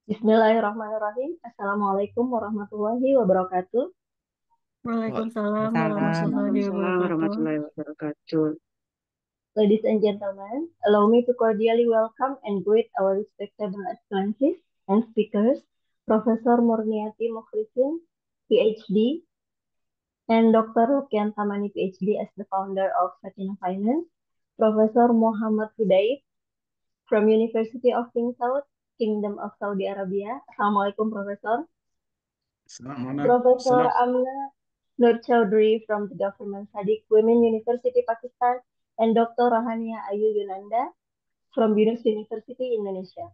Bismillahirrahmanirrahim. Assalamualaikum warahmatullahi wabarakatuh. Waalaikumsalam Waalaikumsalam. warahmatullahi Waalaikumsalam wabarakatuh. warahmatullahi wabarakatuh. Ladies and gentlemen, allow me to cordially welcome and greet our respectable excellencies and speakers, Professor Murniati Mukhlisin, PhD, and Dr. Rukian Tamani, PhD, as the founder of Sakinah Finance, Professor Muhammad Hudayb from University of King Saud, Kingdom of Saudi Arabia. Assalamualaikum, Professor. Professor Salam. Amna Nur Chowdhury from the Government Sadiq Women University Pakistan, and Dr. Rahania Ayu Yunanda from Yunus University Indonesia.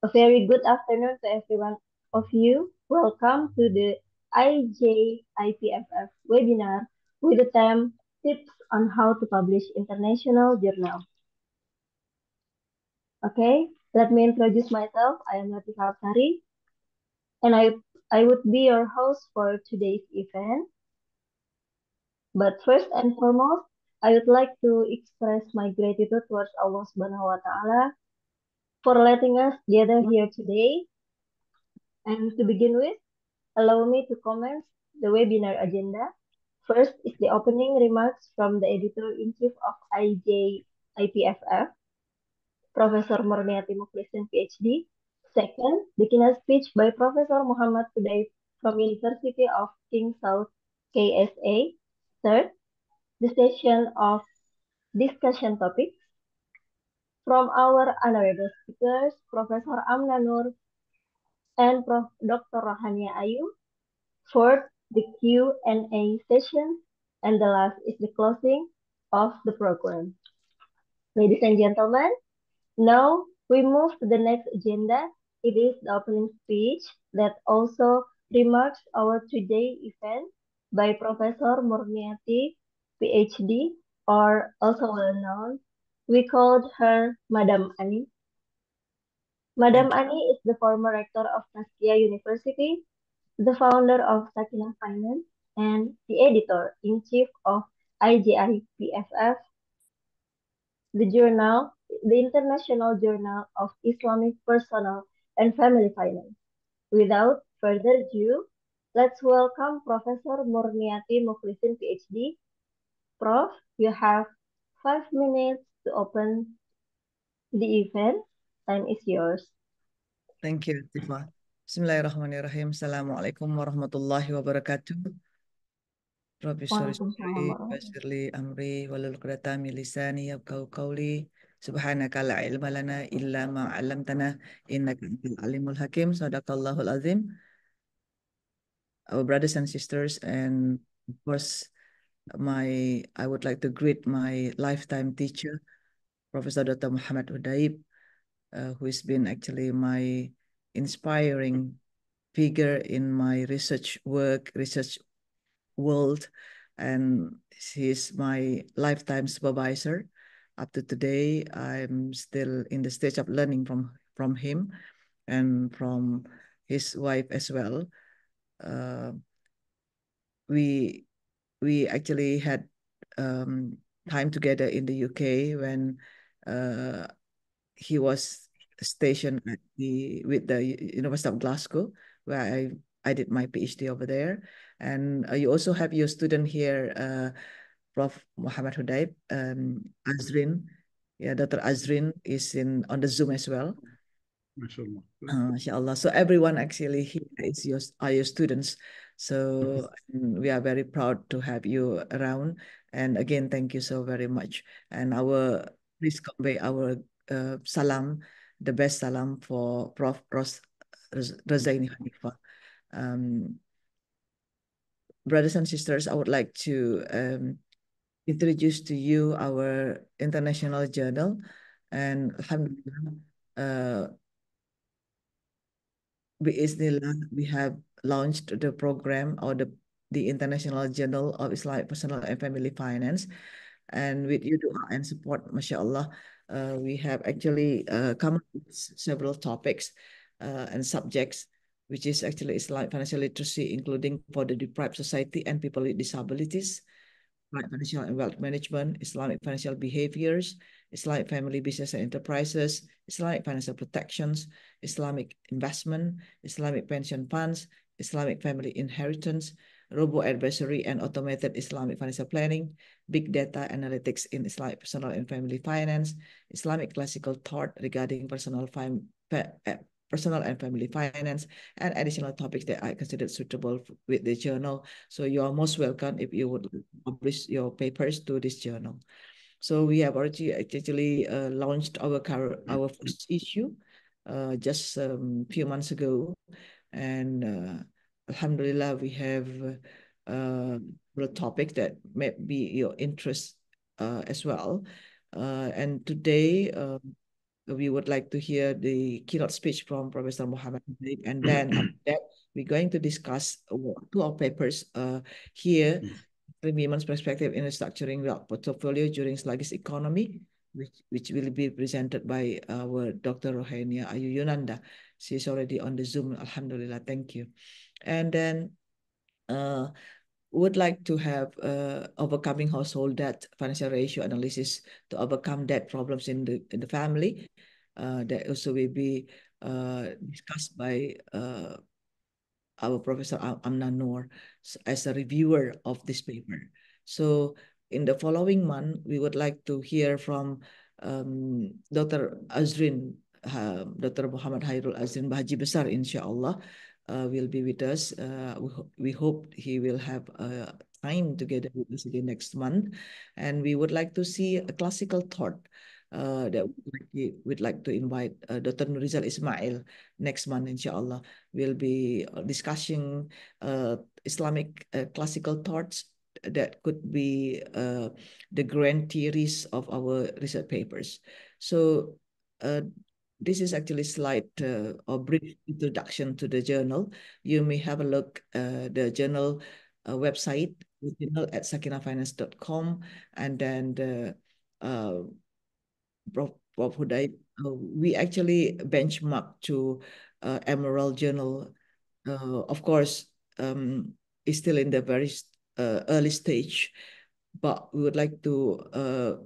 A very good afternoon to everyone of you. Welcome to the IJIPFF webinar with the theme Tips on How to Publish International Journal. Okay, let me introduce myself. I am Latifah Sari, and I would be your host for today's event. But first and foremost, I would like to express my gratitude towards Allah Subhanahu wa Ta'ala for letting us gather here today. And to begin with, allow me to comment the webinar agenda. First is the opening remarks from the editor-in-chief of IJIPFF, Professor Murniati Mukhlisin, PhD. Second, the keynote speech by Professor Muhammad Hudayb from University of King Saud, KSA. Third, the session of discussion topics from our honorable speakers, Professor Amna Nur and Dr. Rahania Ayu. Fourth, the Q&A session, and the last is the closing of the program. Ladies and gentlemen, now we move to the next agenda. It is the opening speech that also remarks our today event by Professor Murniati, PhD, or also well known. We called her Madam Ani. Madam Ani is the former rector of Saskia University, the founder of Sakinah Finance, and the editor-in-chief of IJIPFF, the International Journal of Islamic Personal and Family Finance. Without further ado, let's welcome Professor Murniati Mukhlisin, PhD. Prof, you have 5 minutes to open the event. Time is yours. Thank you, Tifa. Bismillahirrahmanirrahim. Assalamualaikum warahmatullahi wabarakatuh. Rabbi syrah Waalaikumsalam sadri, warahmatullahi yassirli amri, wahlul 'uqdatam min lisani yafqahu qawli. Subhanaka la ilma lana illa ma 'allamtana innaka antal alimul hakim. Sadaqallahul azim. Our brothers and sisters, and of course, I would like to greet my lifetime teacher, Professor Dr. Muhammad Hudayb, who has been actually my inspiring figure in my research work, research world, and he's my lifetime supervisor. Up to today, I'm still in the stage of learning from him and from his wife as well. We actually had time together in the UK when he was stationed at with the University of Glasgow, where I did my PhD over there. And you also have your student here, Prof. Muhammad Hudayb, Azrin. Yeah, Dr. Azrin is on the Zoom as well. Mashallah. So everyone actually here are your students. So we are very proud to have you around. And again, thank you so very much. And please convey our salam, the best salam for Prof. Razaini Hanifah. Brothers and sisters, I would like to introduce to you our international journal. And alhamdulillah, we have launched the program, or the International Journal of Islamic Personal and Family Finance. And with your dua and support, mashallah, we have actually come up with several topics and subjects, which is actually Islamic financial literacy, including for the deprived society and people with disabilities, Islamic financial and wealth management, Islamic financial behaviors, Islamic family business and enterprises, Islamic financial protections, Islamic investment, Islamic pension funds, Islamic family inheritance, robo-advisory and automated Islamic financial planning, big data analytics in Islamic personal and family finance, Islamic classical thought regarding personal and family finance, and additional topics that I considered suitable with the journal. So you are most welcome if you would publish your papers to this journal. So we have already actually launched our first issue just a few months ago, and Alhamdulillah, we have a topic that may be your interest as well. And today, we would like to hear the keynote speech from Professor Muhammad Habib, and then after that, we're going to discuss two of papers here, the women's perspective in structuring wealth portfolio during sluggish economy, which will be presented by our Dr. Rohania Ayu Yunanda. She's already on the Zoom. Alhamdulillah, thank you. And then would like to have overcoming household debt financial ratio analysis to overcome debt problems in the family. That also will be discussed by our Professor Amna Noor as a reviewer of this paper. So in the following month, we would like to hear from Dr. Azrin, Dr. Muhammad Hairul Azrin Bahaji Besar, insyaAllah, will be with us. We hope he will have time together with us again next month. And we would like to see a classical thought that we'd like to invite Dr. Nurizal Ismail next month, insyaAllah. We'll be discussing Islamic classical thoughts that could be the grand theories of our research papers. So this is actually slide or brief introduction to the journal. You may have a look the journal website, journal at sakinafinance.com, and then the Prof. Hudayb, we actually benchmark to Emerald Journal. Of course, it's still in the very early stage, but we would like to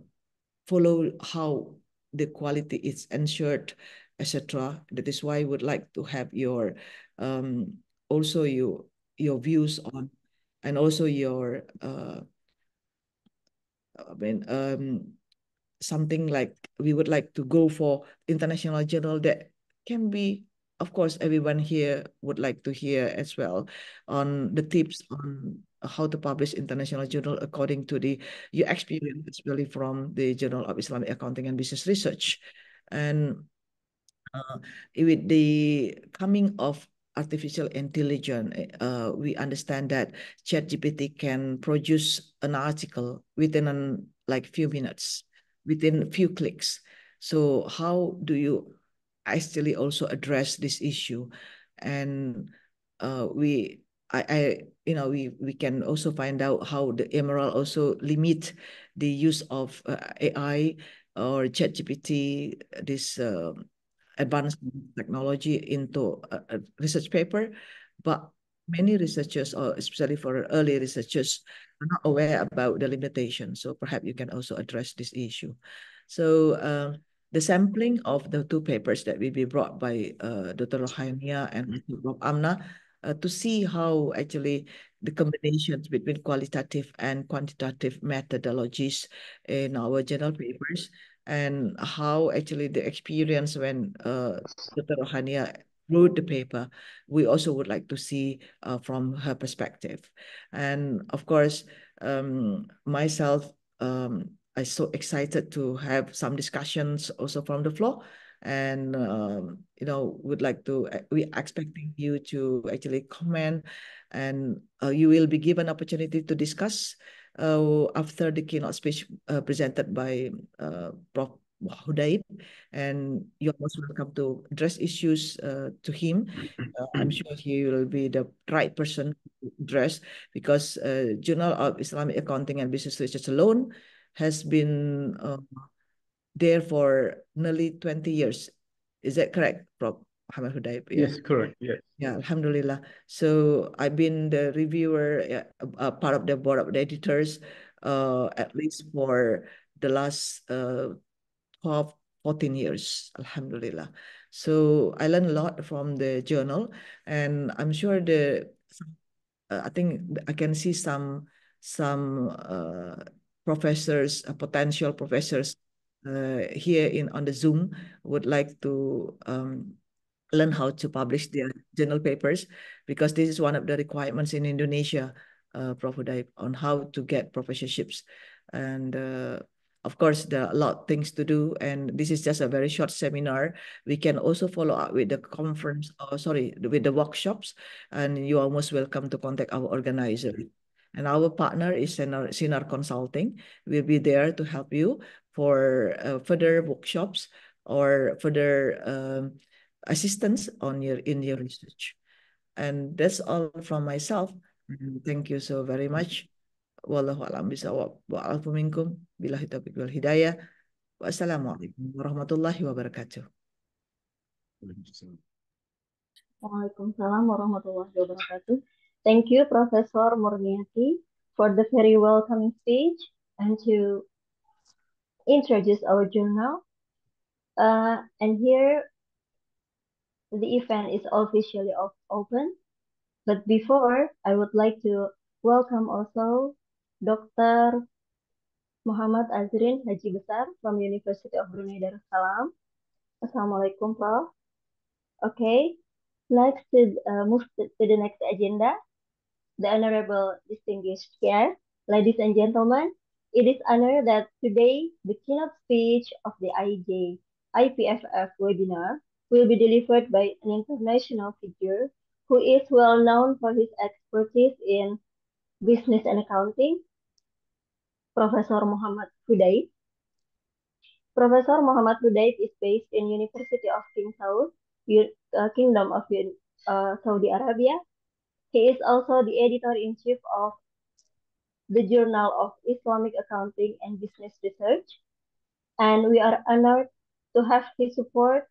follow how the quality is ensured, etc. That is why we would like to have your also your views on, and also your something like we would like to go for international journal that can be, of course, everyone here would like to hear as well on the tips on how to publish international journal according to your experience, especially from the Journal of Islamic Accounting and Business Research. And with the coming of artificial intelligence, we understand that ChatGPT can produce an article within like few minutes, within a few clicks. So how do you actually also address this issue? And we can also find out how the Emerald also limit the use of AI or ChatGPT, this advanced technology into a research paper, but many researchers, or especially for early researchers, are not aware about the limitations. So perhaps you can also address this issue. So the sampling of the two papers that will be brought by Dr. Rohania and Prof. Amna to see how actually the combinations between qualitative and quantitative methodologies in our journal papers, and how actually the experience when Dr. Rohania wrote the paper, we also would like to see from her perspective. And of course, myself, I'm so excited to have some discussions also from the floor. And, would like to, we expecting you to actually comment, and you will be given opportunity to discuss after the keynote speech presented by Prof. Hudayb, and you're most welcome to address issues to him. I'm sure he will be the right person to address, because Journal of Islamic Accounting and Business Research alone has been there for nearly 20 years. Is that correct, Prof. Muhammad Hudayb? Yeah. Yes, correct. Yes. Yeah, Alhamdulillah. So I've been the reviewer, part of the board of the editors at least for the last 12, 14 years, Alhamdulillah. So I learned a lot from the journal, and I'm sure I think I can see some professors, potential professors here in on the Zoom would like to learn how to publish their journal papers, because this is one of the requirements in Indonesia, Prof. Uday, on how to get professorships. And of course, there are a lot of things to do, and this is just a very short seminar. We can also follow up with the conference, sorry, with the workshops, and you are most welcome to contact our organizer. And our partner is Sinar Consulting. We'll be there to help you for further workshops or further assistance on in your research. And that's all from myself. Thank you so very much. Wallahu a'lam bishawab. Wa'alaikum minkum billahi taufiq wal hidayah. Wassalamualaikum warahmatullahi wabarakatuh. Waalaikumsalam warahmatullahi wabarakatuh. Thank you, Professor Murniati, for the very welcoming speech and to introduce our journal. And here, the event is officially open. But before, I would like to welcome also Dr. Muhammad Azrin Haji Besar from University of Brunei Darussalam. Assalamualaikum, Prof. Okay, next to move to the next agenda. The Honorable Distinguished Chair, ladies and gentlemen, it is honor that today the keynote speech of the IPFF webinar will be delivered by an international figure who is well known for his expertise in business and accounting, Professor Muhammad Hudayt. Professor Muhammad Hudayt is based in University of King Saud, Kingdom of Saudi Arabia. He is also the editor-in-chief of the Journal of Islamic Accounting and Business Research, and we are honored to have his support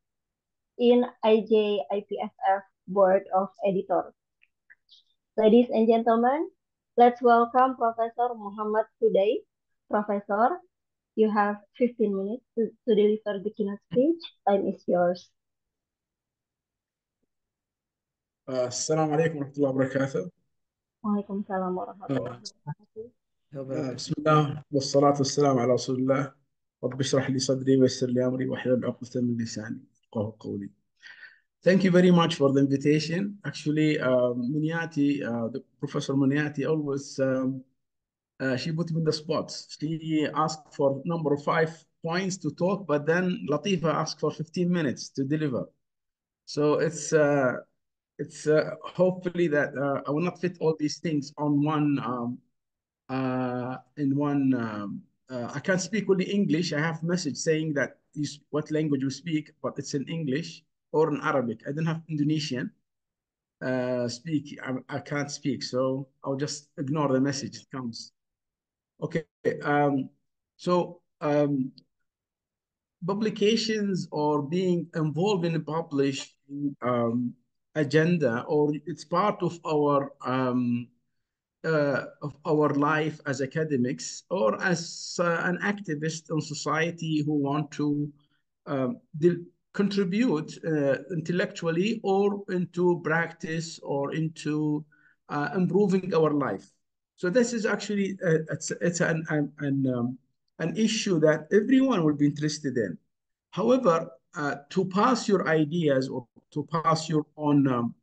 in IJIPFF Board of Editors. Ladies and gentlemen, let's welcome Professor Muhammad Hudayt. Professor, you have 15 minutes to deliver the keynote speech. Time is yours. السلام عليكم ورحمة الله وبركاته. Waalaikumsalam warahmatullahi wabarakatuh. بسم الله والصلاة والسلام على رسول الله. رب اشرح لي صدري ويسر لي أمري واحلل عقدة من لساني يفقهوا قولي. Thank you very much for the invitation. Actually, Muniati, the Professor Muniati always, she put me in the spot. She asked for number 5 points to talk, but then Latifa asked for 15 minutes to deliver. So it's hopefully that I will not fit all these things on one in one. I can't speak only English. I have a message saying that what language you speak, but it's in English or in Arabic. I don't have Indonesian speak. I can't speak, so I'll just ignore the message. It comes. Okay. So publications or being involved in a publishing agenda, or it's part of our life as academics or as an activist in society who want to contribute intellectually or into practice or into improving our life. So this is actually it's an issue that everyone will be interested in. However, to pass your ideas or to pass your own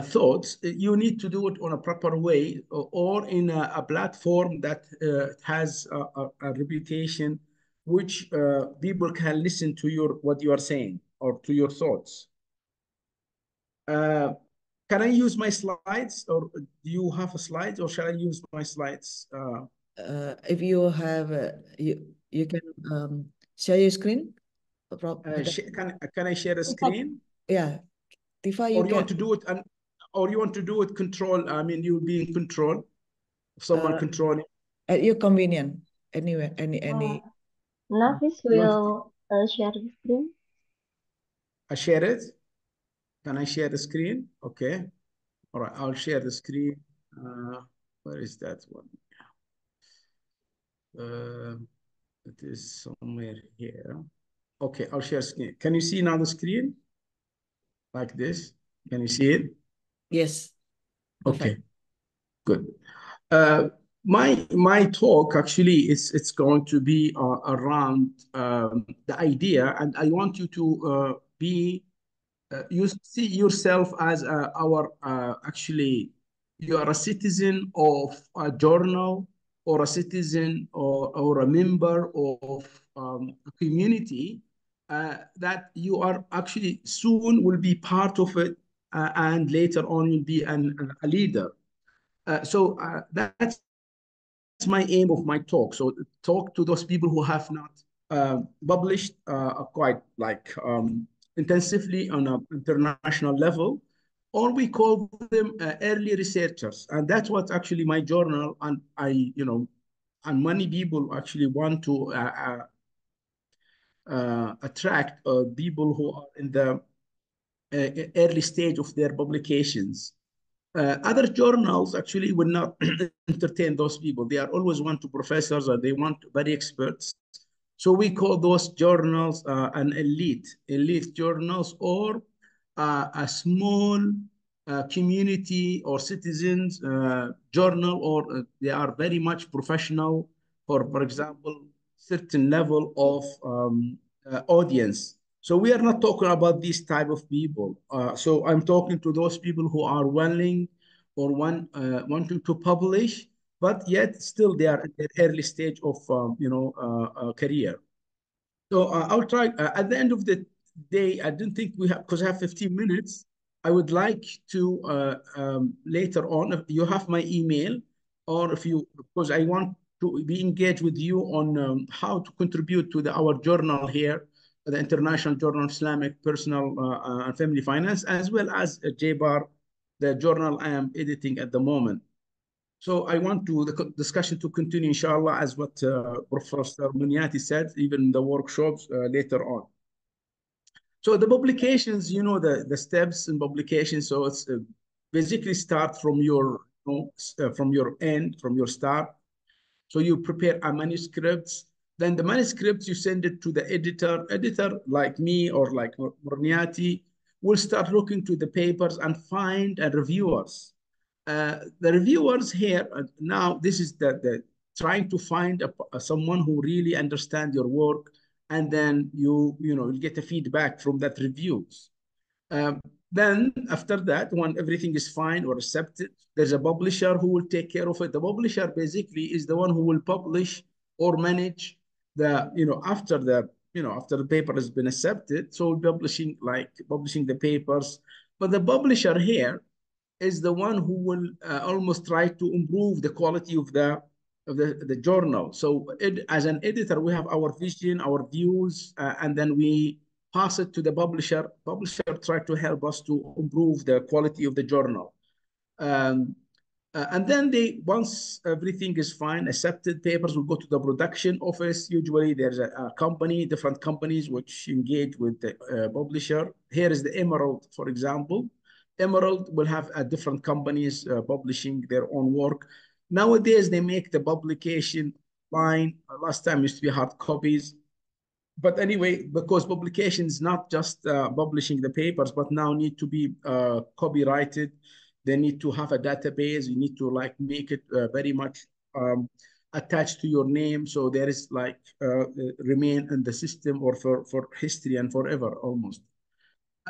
thoughts, you need to do it on a proper way or in a platform that has a reputation which people can listen to what you are saying or to your thoughts. Can I use my slides, or do you have slides, or shall I use my slides? If you have, you can share your screen. Can I share a screen? Yeah, Tifa, or you want to do it or you want to do it control? I mean, you'll be in control. Someone controlling. At your convenience. Anyway, any. Nafis will share the screen. I share it. Can I share the screen? Okay. All right. I'll share the screen. Where is that one? It is somewhere here. Okay, I'll share screen. Can you see now the screen? Like this? Can you see it? Yes. Okay, good. My talk actually it's going to be around the idea, and I want you to be you see yourself as our actually you are a citizen of a journal or a citizen or a member of a community that you are actually soon will be part of it and later on you'll be a leader. So that's my aim of my talk. So talk to those people who have not published quite like intensively on an international level, or we call them early researchers. And that's what actually my journal and and many people actually want to attract people who are in the early stage of their publications. Other journals actually will not entertain those people. They are always want to professors or they want very experts. So we call those journals an elite journals, or a small community or citizens journal, or they are very much professional for example, certain level of audience. So we are not talking about these type of people. So I'm talking to those people who are willing or wanting to publish, but yet still they are at their early stage of career. So I'll try. At the end of the day, I don't think we have, because I have 15 minutes. I would like to later on, if you have my email, or if you, because I want to be engaged with you on how to contribute to our journal here, the International Journal of Islamic Personal and Family Finance, as well as JBAR, the journal I am editing at the moment. So I want the discussion to continue, inshallah, as what Professor Munyati said, even in the workshops later on. So the publications, the steps in publication. So it's basically start from your, from your end, from your start. So you prepare a manuscript. Then the manuscript, you send it to the editor. Editor like me or like Munyati will start looking to the papers and find reviewers. The reviewers here now, this is the trying to find someone who really understands your work, and then you get a feedback from that reviews. Um, then after that, when everything is fine or accepted, there's a publisher who will take care of it. The publisher basically is the one who will publish or manage after the paper has been accepted. So publishing the papers, but the publisher here is the one who will almost try to improve the quality of the journal. So as an editor, we have our vision, our views, and then we pass it to the publisher. Publisher try to help us to improve the quality of the journal. And then once everything is fine, accepted, papers will go to the production office. Usually there's a company, different companies which engage with the publisher. Here is the Emerald, for example. Emerald will have different companies publishing their own work. Nowadays, they make the publication line. Last time used to be hard copies. But anyway, because publication is not just publishing the papers, but now need to be copyrighted. They need to have a database. You need to make it very much attached to your name. So there is remain in the system or for history and forever almost.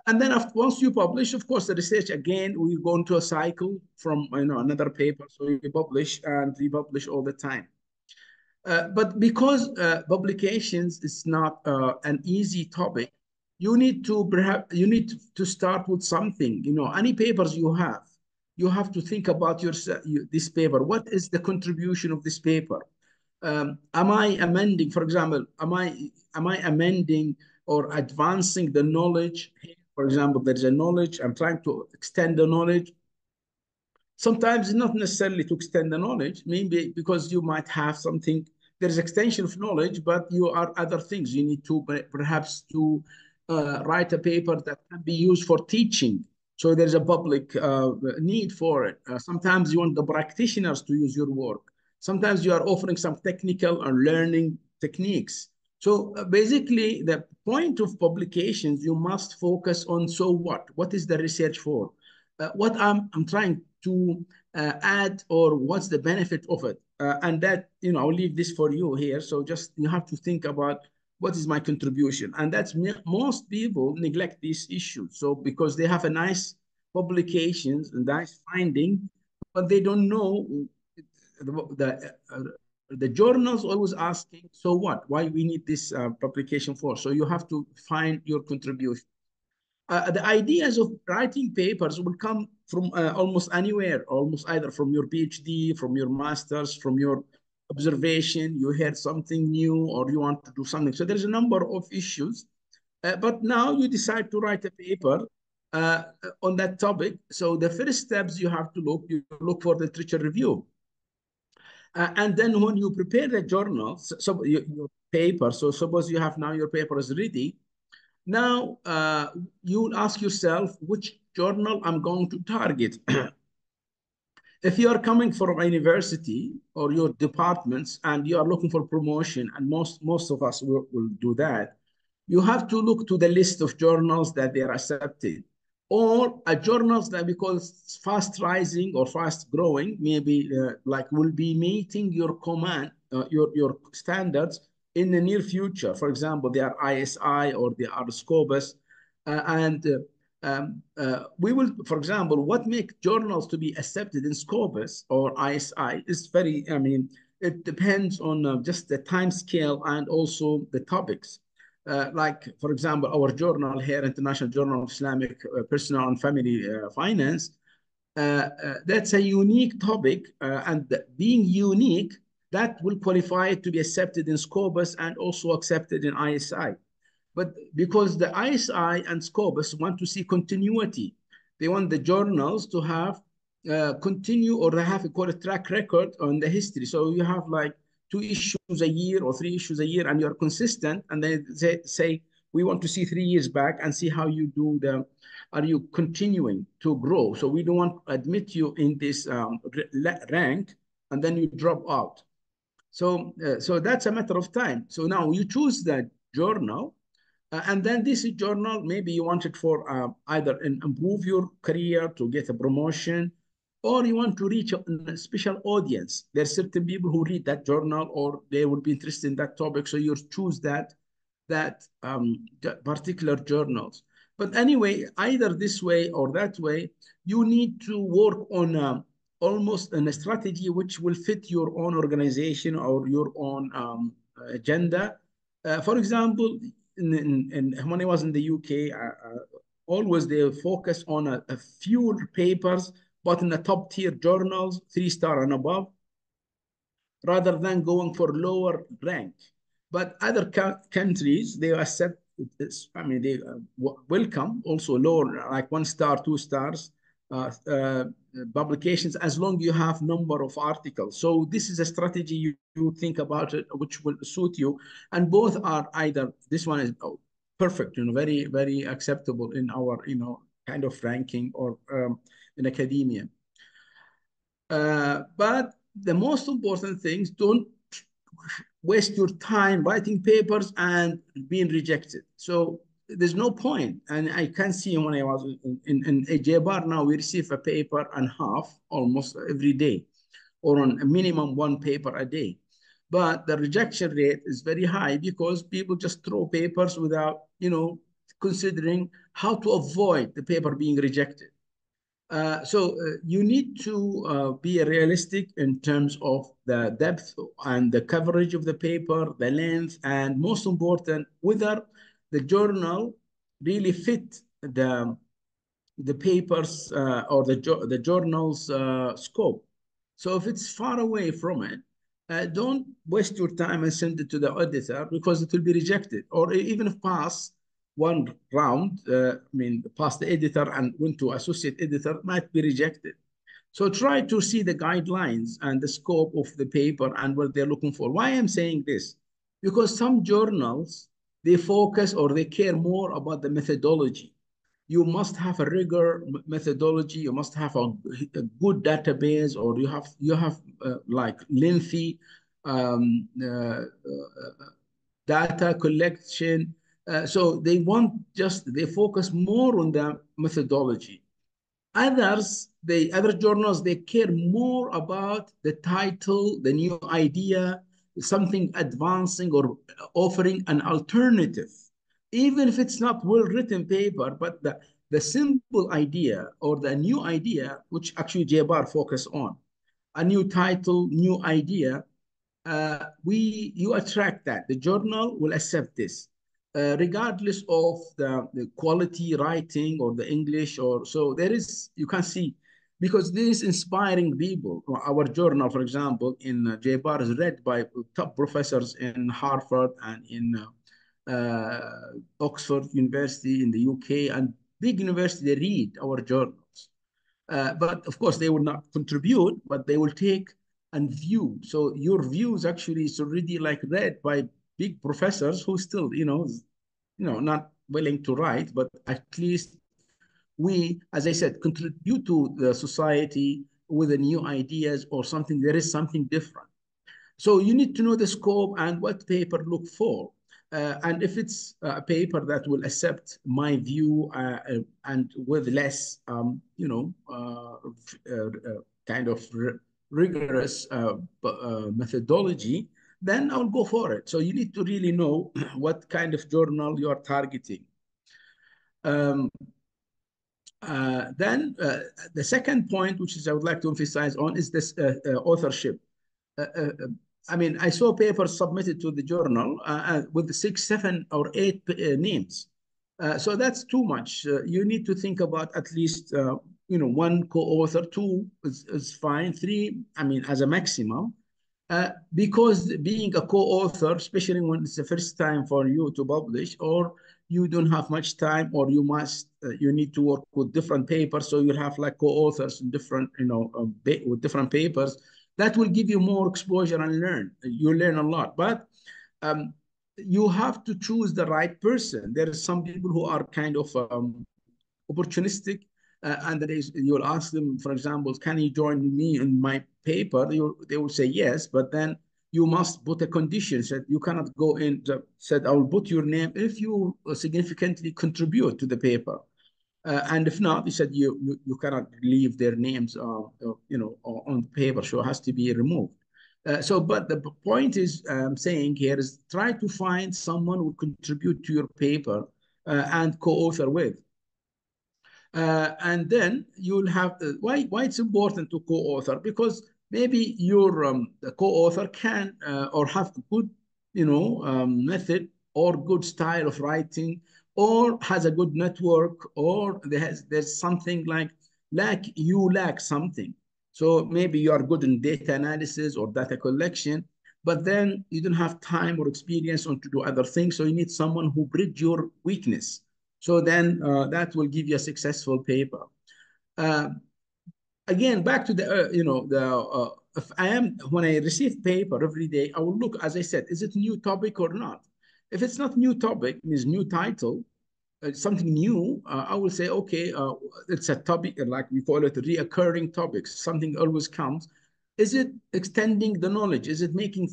And then once you publish, of course, the research again, we go into a cycle from another paper. So you publish and republish all the time. But because publications is not an easy topic, you need to start with something. Any papers you have to think about this paper. What is the contribution of this paper? Am I amending, for example, am I amending or advancing the knowledge? For example, there's a knowledge, I'm trying to extend the knowledge. Sometimes it's not necessarily to extend the knowledge, maybe because you might have something, there's extension of knowledge, but you are other things. You need to perhaps to write a paper that can be used for teaching. So there's a public need for it. Sometimes you want the practitioners to use your work. Sometimes you are offering some technical or learning techniques. So basically, the point of publications, you must focus on so what? What is the research for? What I'm trying to add, or what's the benefit of it? And that, I'll leave this for you here. So just you have to think about what is my contribution. And that's most people neglect these issues. So because they have a nice publications and nice finding, but they don't know the journals always asking, so what? Why we need this publication for? So you have to find your contribution. The ideas of writing papers will come from almost anywhere, almost either from your PhD, from your master's, from your observation, you heard something new, or you want to do something. So there's a number of issues. But now you decide to write a paper uh, on that topic. So the first steps you have to you look for the literature review. And then when you prepare the journal, so your paper, so suppose you have now your paper is ready. Now you will ask yourself, which journal I'm going to target. If you are coming from a university or your departments and you are looking for promotion, and most of us will do that, you have to look to the list of journals that they are accepted, or a journals that, because fast rising or fast growing, maybe like will be meeting your your standards in the near future. For example, they are ISI or they are Scopus, and we will, for example, what makes journals to be accepted in Scopus or ISI is very, it depends on just the time scale and also the topics. Like, for example, our journal here, International Journal of Islamic Personal and Family Finance, that's a unique topic, and being unique, that will qualify it to be accepted in Scopus and also accepted in ISI. But because the ISI and Scopus want to see continuity, they want the journals to have continue, or they have a track record on the history. So you have like 2 issues a year or 3 issues a year, and you're consistent. And they say, we want to see 3 years back and see how you do are you continuing to grow? So we don't want to admit you in this rank and then you drop out. So, so that's a matter of time. So now you choose that journal, and then this journal, maybe you want it for either improve your career, to get a promotion, or you want to reach a special audience. There are certain people who read that journal, or they will be interested in that topic. So you choose that particular journals. But anyway, either this way or that way, you need to work on almost a strategy which will fit your own organization or your own agenda. For example, when I was in the UK, always they focus on a few papers, but in the top tier journals, 3-star and above, rather than going for lower rank. But other countries, they accept, they welcome also lower, like 1-star, 2 stars, publications, as long as you have number of articles. So this is a strategy you think about it, which will suit you. And both are either, this one is perfect, very, very acceptable in our, kind of ranking, or in academia. But the most important things, don't waste your time writing papers and being rejected. So there's no point. And I can see when I was in AJBAR, now we receive a paper and half almost every day, or on a minimum 1 paper a day. But the rejection rate is very high because people just throw papers without, considering how to avoid the paper being rejected. So you need to be realistic in terms of the depth and the coverage of the paper, the length, and most important, whether the journal really fit the papers or the journal's scope. So if it's far away from it, don't waste your time and send it to the editor, because it will be rejected. Or even if pass one round, pass the editor and went to associate editor, might be rejected. So try to see the guidelines and the scope of the paper and what they're looking for. Why I'm saying this? Because some journals, they focus or they care more about the methodology. you must have a rigor methodology. You must have a good database, or you have like lengthy data collection. So they focus more on the methodology. Other journals, they care more about the title, the new idea, something advancing or offering an alternative, even if it's not well-written paper, but the simple idea or the new idea, which actually JBAR focus on, a new title, new idea, you attract that. The journal will accept this, regardless of the quality writing or the English or so. You can see, because this is inspiring people. Our journal, for example, in JBAR is read by top professors in Harvard and in Oxford University in the UK, and big university, they read our journals. But of course, they will not contribute, but they will take and view. So your views actually is already like read by big professors who still, not willing to write, but at least we, as I said, contribute to the society with the new ideas or something. There is something different. So you need to know the scope and what paper look for. And if it's a paper that will accept my view and with less, kind of rigorous methodology, then I'll go for it. So you need to really know what kind of journal you are targeting. Then the second point, which is I would like to emphasize on, is this authorship. I mean, I saw papers submitted to the journal with 6, 7, or 8 names. So that's too much. You need to think about at least, one co-author, 2 is fine, 3, I mean, as a maximum. Because being a co-author, especially when it's the first time for you to publish, or you don't have much time, or you need to work with different papers, so you'll have like co-authors in different, with different papers. That will give you more exposure and you learn a lot. But you have to choose the right person. There are some people who are kind of opportunistic, and you'll ask them, for example, can you join me in my paper? They will say yes, but then you must put a condition that you cannot go in, said, I will put your name if you significantly contribute to the paper. And if not, he said you cannot leave their names, on the paper, so it has to be removed. But the point is, saying here is try to find someone who will contribute to your paper and co-author with. And then you'll have why it's important to co-author, because maybe your co-author can or have a good method or good style of writing, or has a good network, or there's something like you lack something. So maybe you are good in data analysis or data collection, but then you don't have time or experience to do other things. So you need someone who bridge your weakness. So then that will give you a successful paper. Again, back to if when I receive paper every day, I will look, as I said, is it new topic or not? If it's not new topic, means new title, something new, I will say, okay, it's a topic, like we call it reoccurring topics, something always comes. Is it extending the knowledge? Is it making,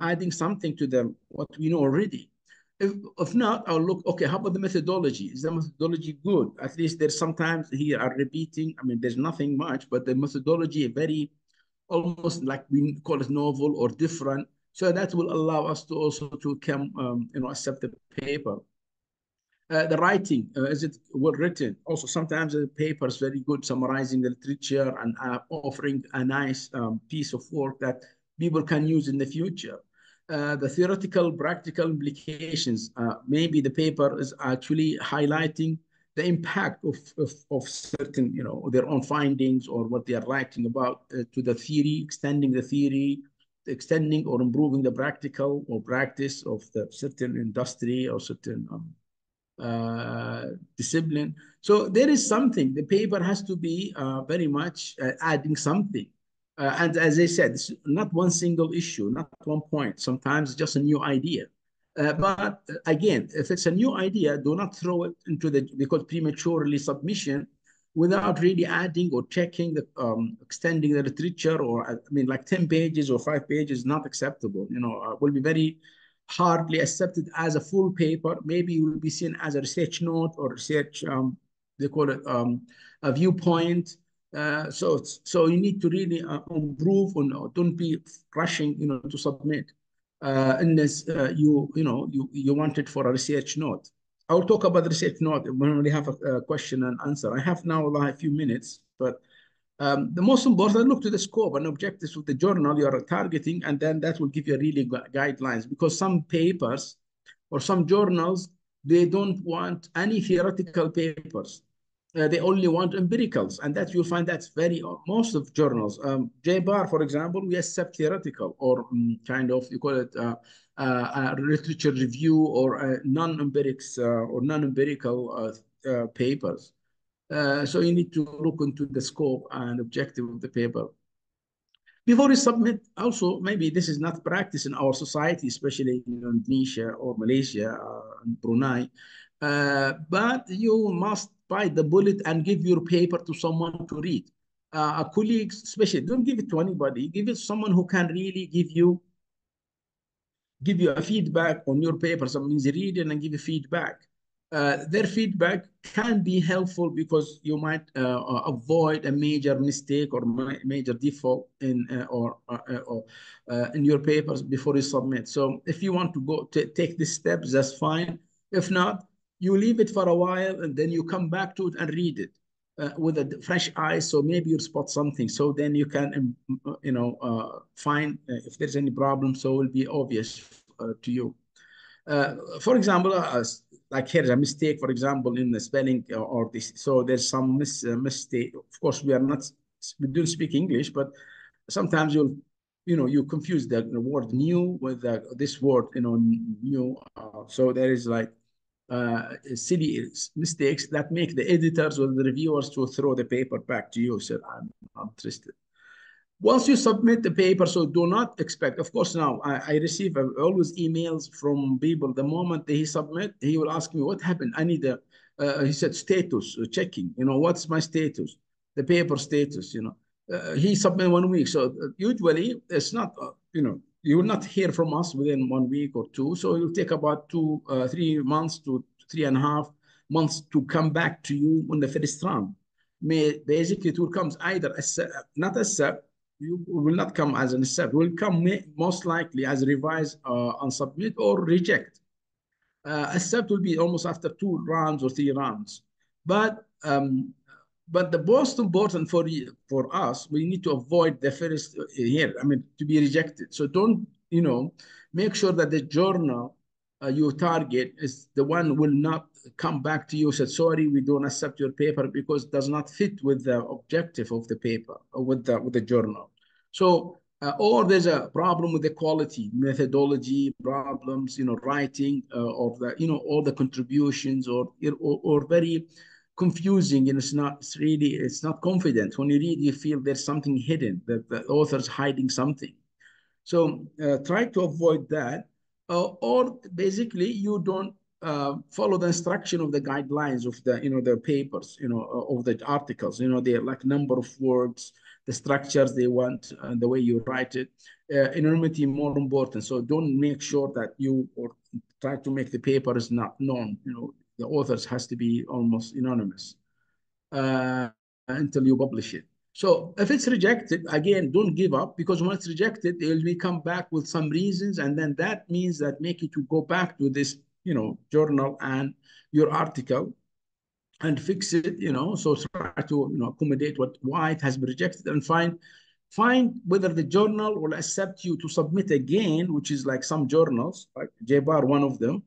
adding something to what we know already? If not, I'll look, okay, how about the methodology? Is the methodology good? At least there's sometimes here are repeating. I mean, there's nothing much, but the methodology very almost like we call it novel or different. So that will allow us to also to come, accept the paper. The writing, is it well written? Also, sometimes the paper is very good, summarizing the literature and offering a nice piece of work that people can use in the future. The theoretical, practical implications. Maybe the paper is actually highlighting the impact of certain, their own findings or what they are writing about to the theory, extending or improving the practical or practice of the certain industry or certain discipline. So there is something. The paper has to be very much adding something. And as I said, it's not one single issue, not one point. Sometimes just a new idea. But again, if it's a new idea, do not throw it into the, because prematurely submission without really adding or checking the extending the literature, or I mean, like 10 pages or 5 pages, not acceptable. Will be very hardly accepted as a full paper. Maybe it will be seen as a research note or research, they call it a viewpoint. So you need to really improve on, don't be rushing, to submit unless you want it for a research note. I'll talk about the research note when we have a question and answer. I have now a few minutes, but the most important, look to the scope and objectives of the journal you are targeting, and then that will give you really guidelines. Because some papers or some journals, they don't want any theoretical papers. They only want empiricals, and that you'll find that's very most of journals. JBAR, for example, we accept theoretical or kind of, you call it literature review or non-empirics or non-empirical papers. So you need to look into the scope and objective of the paper. Before you submit, also, maybe this is not practice in our society, especially in Indonesia or Malaysia and Brunei, but you must bite the bullet and give your paper to someone to read. A colleague, especially, don't give it to anybody. Give it to someone who can really give you a feedback on your paper. Some means read it and give you feedback. Their feedback can be helpful because you might avoid a major mistake or major default in in your papers before you submit. So if you want to go take these steps, that's fine. If not, you leave it for a while and then you come back to it and read it with a fresh eye. So maybe you spot something. So then you can, find if there's any problem. So it will be obvious to you. For example, like here's a mistake, for example, in the spelling or this. So there's some mistake. Of course, we don't speak English, but sometimes you confuse the word new with this word, new. So there is like silly mistakes that make the editors or the reviewers to throw the paper back to you. So I'm not interested. Once you submit the paper, so do not expect, of course, now I receive always emails from people. The moment they submit, he will ask me, what happened? I need he said, status, checking, what's my status? The paper status, he submit 1 week. So usually it's not, you will not hear from us within 1 week or two. So it will take about 3 months to 3.5 months to come back to you on the first round. Basically, it will come either not accept, you will not come as an accept, will come most likely as revise and submit or reject. Accept will be almost after 2 rounds or 3 rounds. But the most important for us, we need to avoid the first here. I mean, to be rejected. So don't, make sure that the journal you target is the one will not come back to you and say, sorry, we don't accept your paper because it does not fit with the objective of the paper or with the journal. So, or there's a problem with the quality, methodology problems, writing, or all the contributions, or very confusing, and it's not confident. When you read, you feel there's something hidden, that the author's hiding something. So try to avoid that. Or basically you don't follow the instruction of the guidelines of the papers, of the articles. They're like number of words, the structures they want, and the way you write it. Anonymity more important. So don't make sure that you or try to make the paper is not known. The authors has to be almost anonymous until you publish it. So if it's rejected, again, don't give up, because when it's rejected, they will come back with some reasons, and then that means that make you to go back to this, journal and your article and fix it, so try to, accommodate why it has been rejected, and find whether the journal will accept you to submit again, which is like some journals, like JBAR, one of them,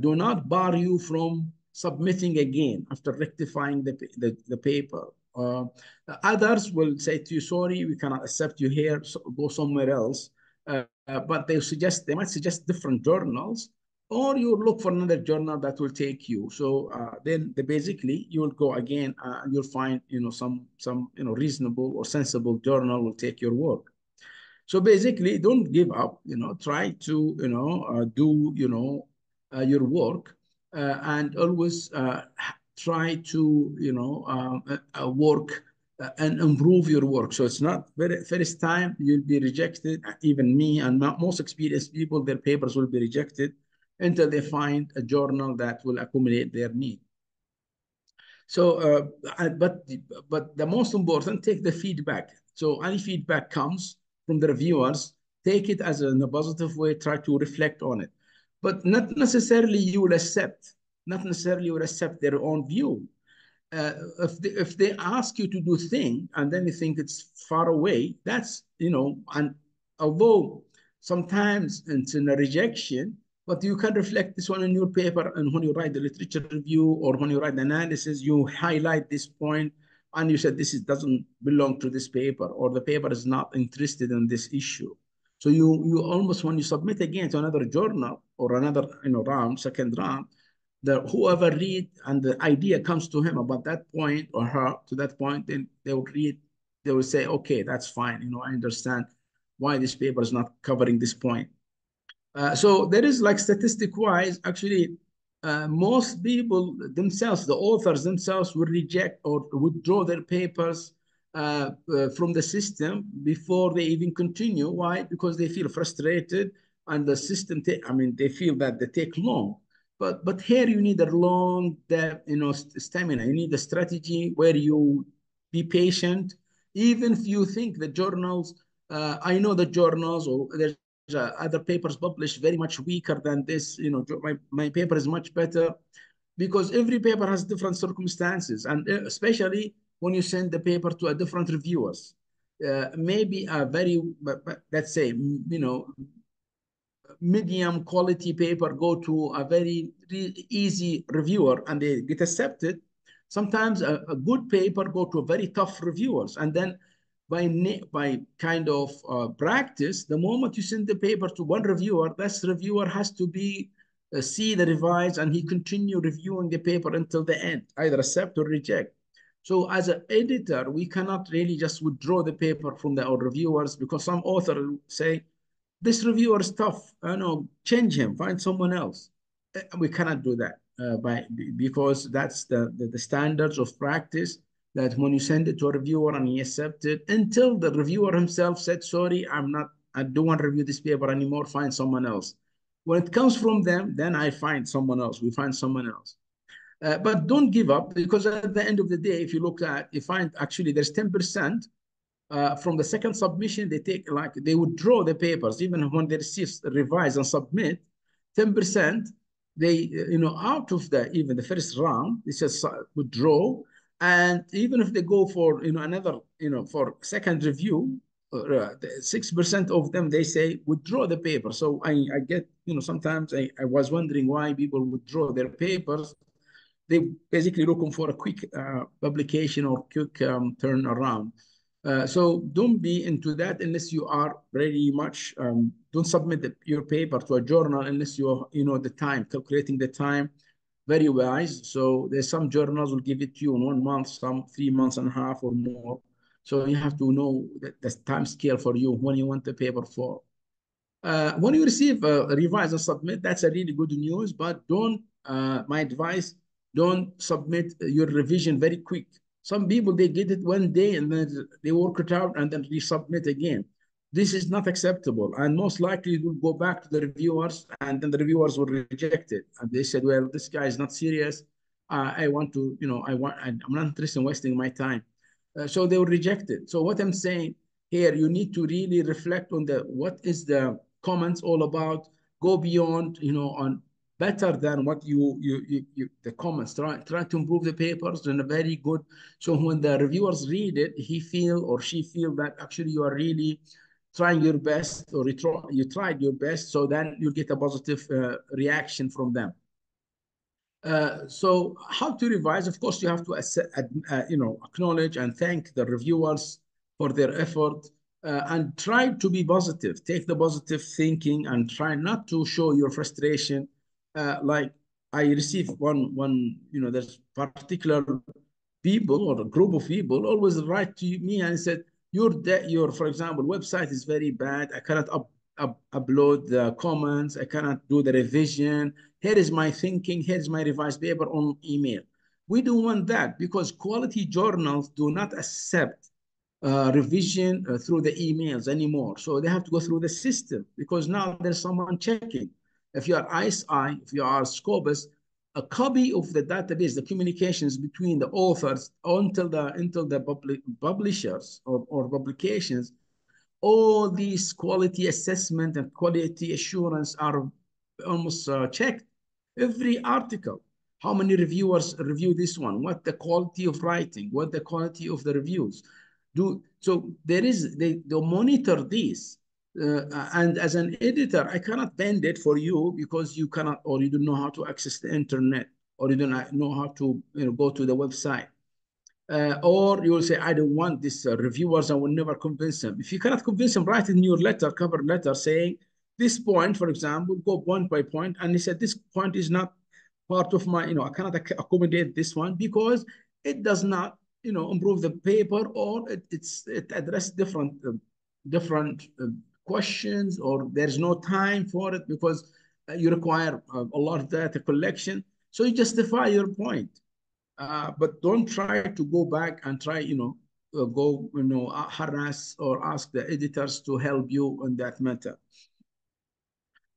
do not bar you from submitting again after rectifying the paper. Others will say to you, sorry, we cannot accept you here, so go somewhere else. But they might suggest different journals, or you look for another journal that will take you. So then basically you will go again, and you'll find, some reasonable or sensible journal will take your work. So basically, don't give up. Try to do your work, and always try to work and improve your work. So it's not very first time you'll be rejected. Even me and most experienced people, their papers will be rejected until they find a journal that will accommodate their need. So, but the most important, take the feedback. So any feedback comes from the reviewers, take it as in a positive way, try to reflect on it. But not necessarily you will accept, not necessarily you will accept their own view. If they ask you to do thing and then you think it's far away, that's, and although sometimes it's in a rejection, but you can reflect this one in your paper, and when you write the literature review or when you write the analysis, you highlight this point and you said doesn't belong to this paper, or the paper is not interested in this issue. So you almost, when you submit again to another journal or another round, second round, whoever read and the idea comes to him about that point, or her to that point, then they will read, they will say, okay, that's fine. I understand why this paper is not covering this point. So there is, like, statistic wise, actually, most people themselves, the authors themselves, will reject or withdraw their papers from the system before they even continue. Why? Because they feel frustrated, and the system, they feel that they take long. But here you need a long, stamina. You need a strategy where you be patient, even if you think the journals. I know the journals, or there's other papers published very much weaker than this. My paper is much better, because every paper has different circumstances, and especially when you send the paper to a different reviewers. Maybe a very, let's say, medium quality paper go to a very easy reviewer and they get accepted. Sometimes a good paper go to a very tough reviewers, and then by kind of practice, the moment you send the paper to one reviewer, that reviewer has to be see the revise, and he continue reviewing the paper until the end, either accept or reject. So as an editor, we cannot really just withdraw the paper from our reviewers, because some author will say, this reviewer is tough, change him, find someone else. We cannot do that because that's the standards of practice, that when you send it to a reviewer and he accepts it, until the reviewer himself said, sorry, I don't want to review this paper anymore, find someone else. When it comes from them, then I find someone else, we find someone else. But don't give up, because at the end of the day, if you look at, you find actually there's 10% from the second submission, they withdraw the papers, even when they receive, revise and submit. 10% they, out of even the first round, they just withdraw. And even if they go for another, for second review, 6% of them, they say withdraw the paper. So I get, sometimes I was wondering why people withdraw their papers. They basically looking for a quick publication or quick turnaround. So don't be into that unless you are very much, don't submit your paper to a journal unless you know the time, calculating the time very wise. So there's some journals will give it to you in 1 month, some 3 months and a half or more. So you have to know the time scale for you when you want the paper for. When you receive revise and submit, that's a really good news, but don't, my advice, don't submit your revision very quick. Some people, they get it one day and then they work it out and then resubmit again. This is not acceptable, and most likely it will go back to the reviewers, and then the reviewers will reject it. And they said, well, this guy is not serious. I want to, I'm not interested in wasting my time. So they will reject it. So what I'm saying here, you need to really reflect on what is the comments all about, go beyond, on better than what the comments, try to improve the papers in a very good. So when the reviewers read it, he feel or she feel that actually you are really trying your best, or you tried your best, so then you get a positive reaction from them. So how to revise? Of course, you have to acknowledge and thank the reviewers for their effort, and try to be positive. Take the positive thinking and try not to show your frustration. Like I received one, there's particular people or a group of people always write to me and said, your for example website is very bad. I cannot upload the comments. I cannot do the revision. Here is my thinking. Here's my revised paper on email. We don't want that because quality journals do not accept revision through the emails anymore. So they have to go through the system because now there's someone checking. If you are ISI, if you are Scopus, a copy of the database, the communications between the authors until the publishers or publications, all these quality assessment and quality assurance are almost checked. Every article, how many reviewers review this one, what the quality of writing, what the quality of the reviews. So they monitor these. And as an editor, I cannot bend it for you because you cannot, or you don't know how to access the internet, or you don't know how to go to the website. Or you will say, I don't want this reviewers, I will never convince them. If you cannot convince them, write in your letter, cover letter, saying this point, for example, go point by point. And he said, this point is not part of my, I cannot accommodate this one because it does not, improve the paper, or it addresses different questions, or there's no time for it because you require a lot of data collection. So you justify your point. But don't try to go back and try, harass or ask the editors to help you on that matter.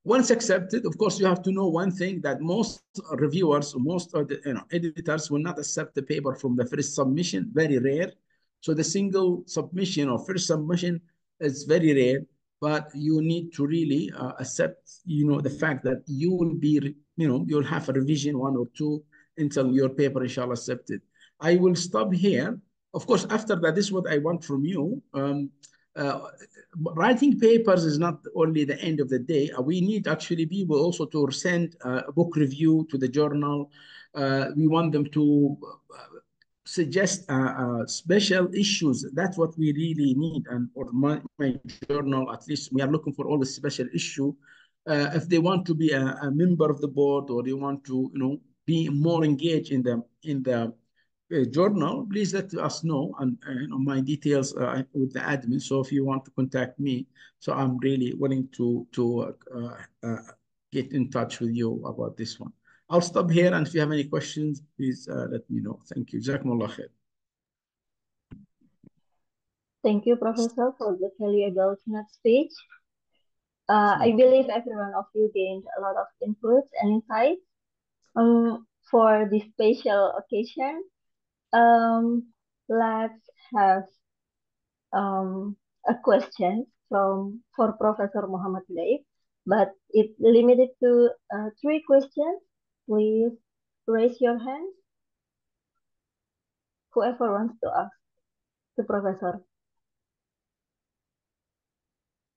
Once accepted, of course, you have to know one thing, that most reviewers, most of the editors will not accept the paper from the first submission, very rare. So the single submission or first submission is very rare, but you need to really accept, the fact that you will be, you'll have a revision 1 or 2 until your paper, inshallah, accepted. I will stop here. Of course, after that, this is what I want from you. Writing papers is not only the end of the day. We need actually people also to send a book review to the journal. We want them to suggest special issues. That's what we really need. And for my journal, at least, we are looking for all the special issue. If they want to be a member of the board, or they want to, be more engaged in the journal, please let us know, and my details with the admin. So if you want to contact me, so I'm really willing to get in touch with you about this one. I'll stop here, and if you have any questions, please let me know. Thank you. Jazakumullah khair. Thank you, Professor, for the valuable keynote speech. I believe every one of you gained a lot of inputs and insights for this special occasion. Let's have a question for Professor Muhammad Laif, but it's limited to 3 questions. Please raise your hand. Whoever wants to ask the professor.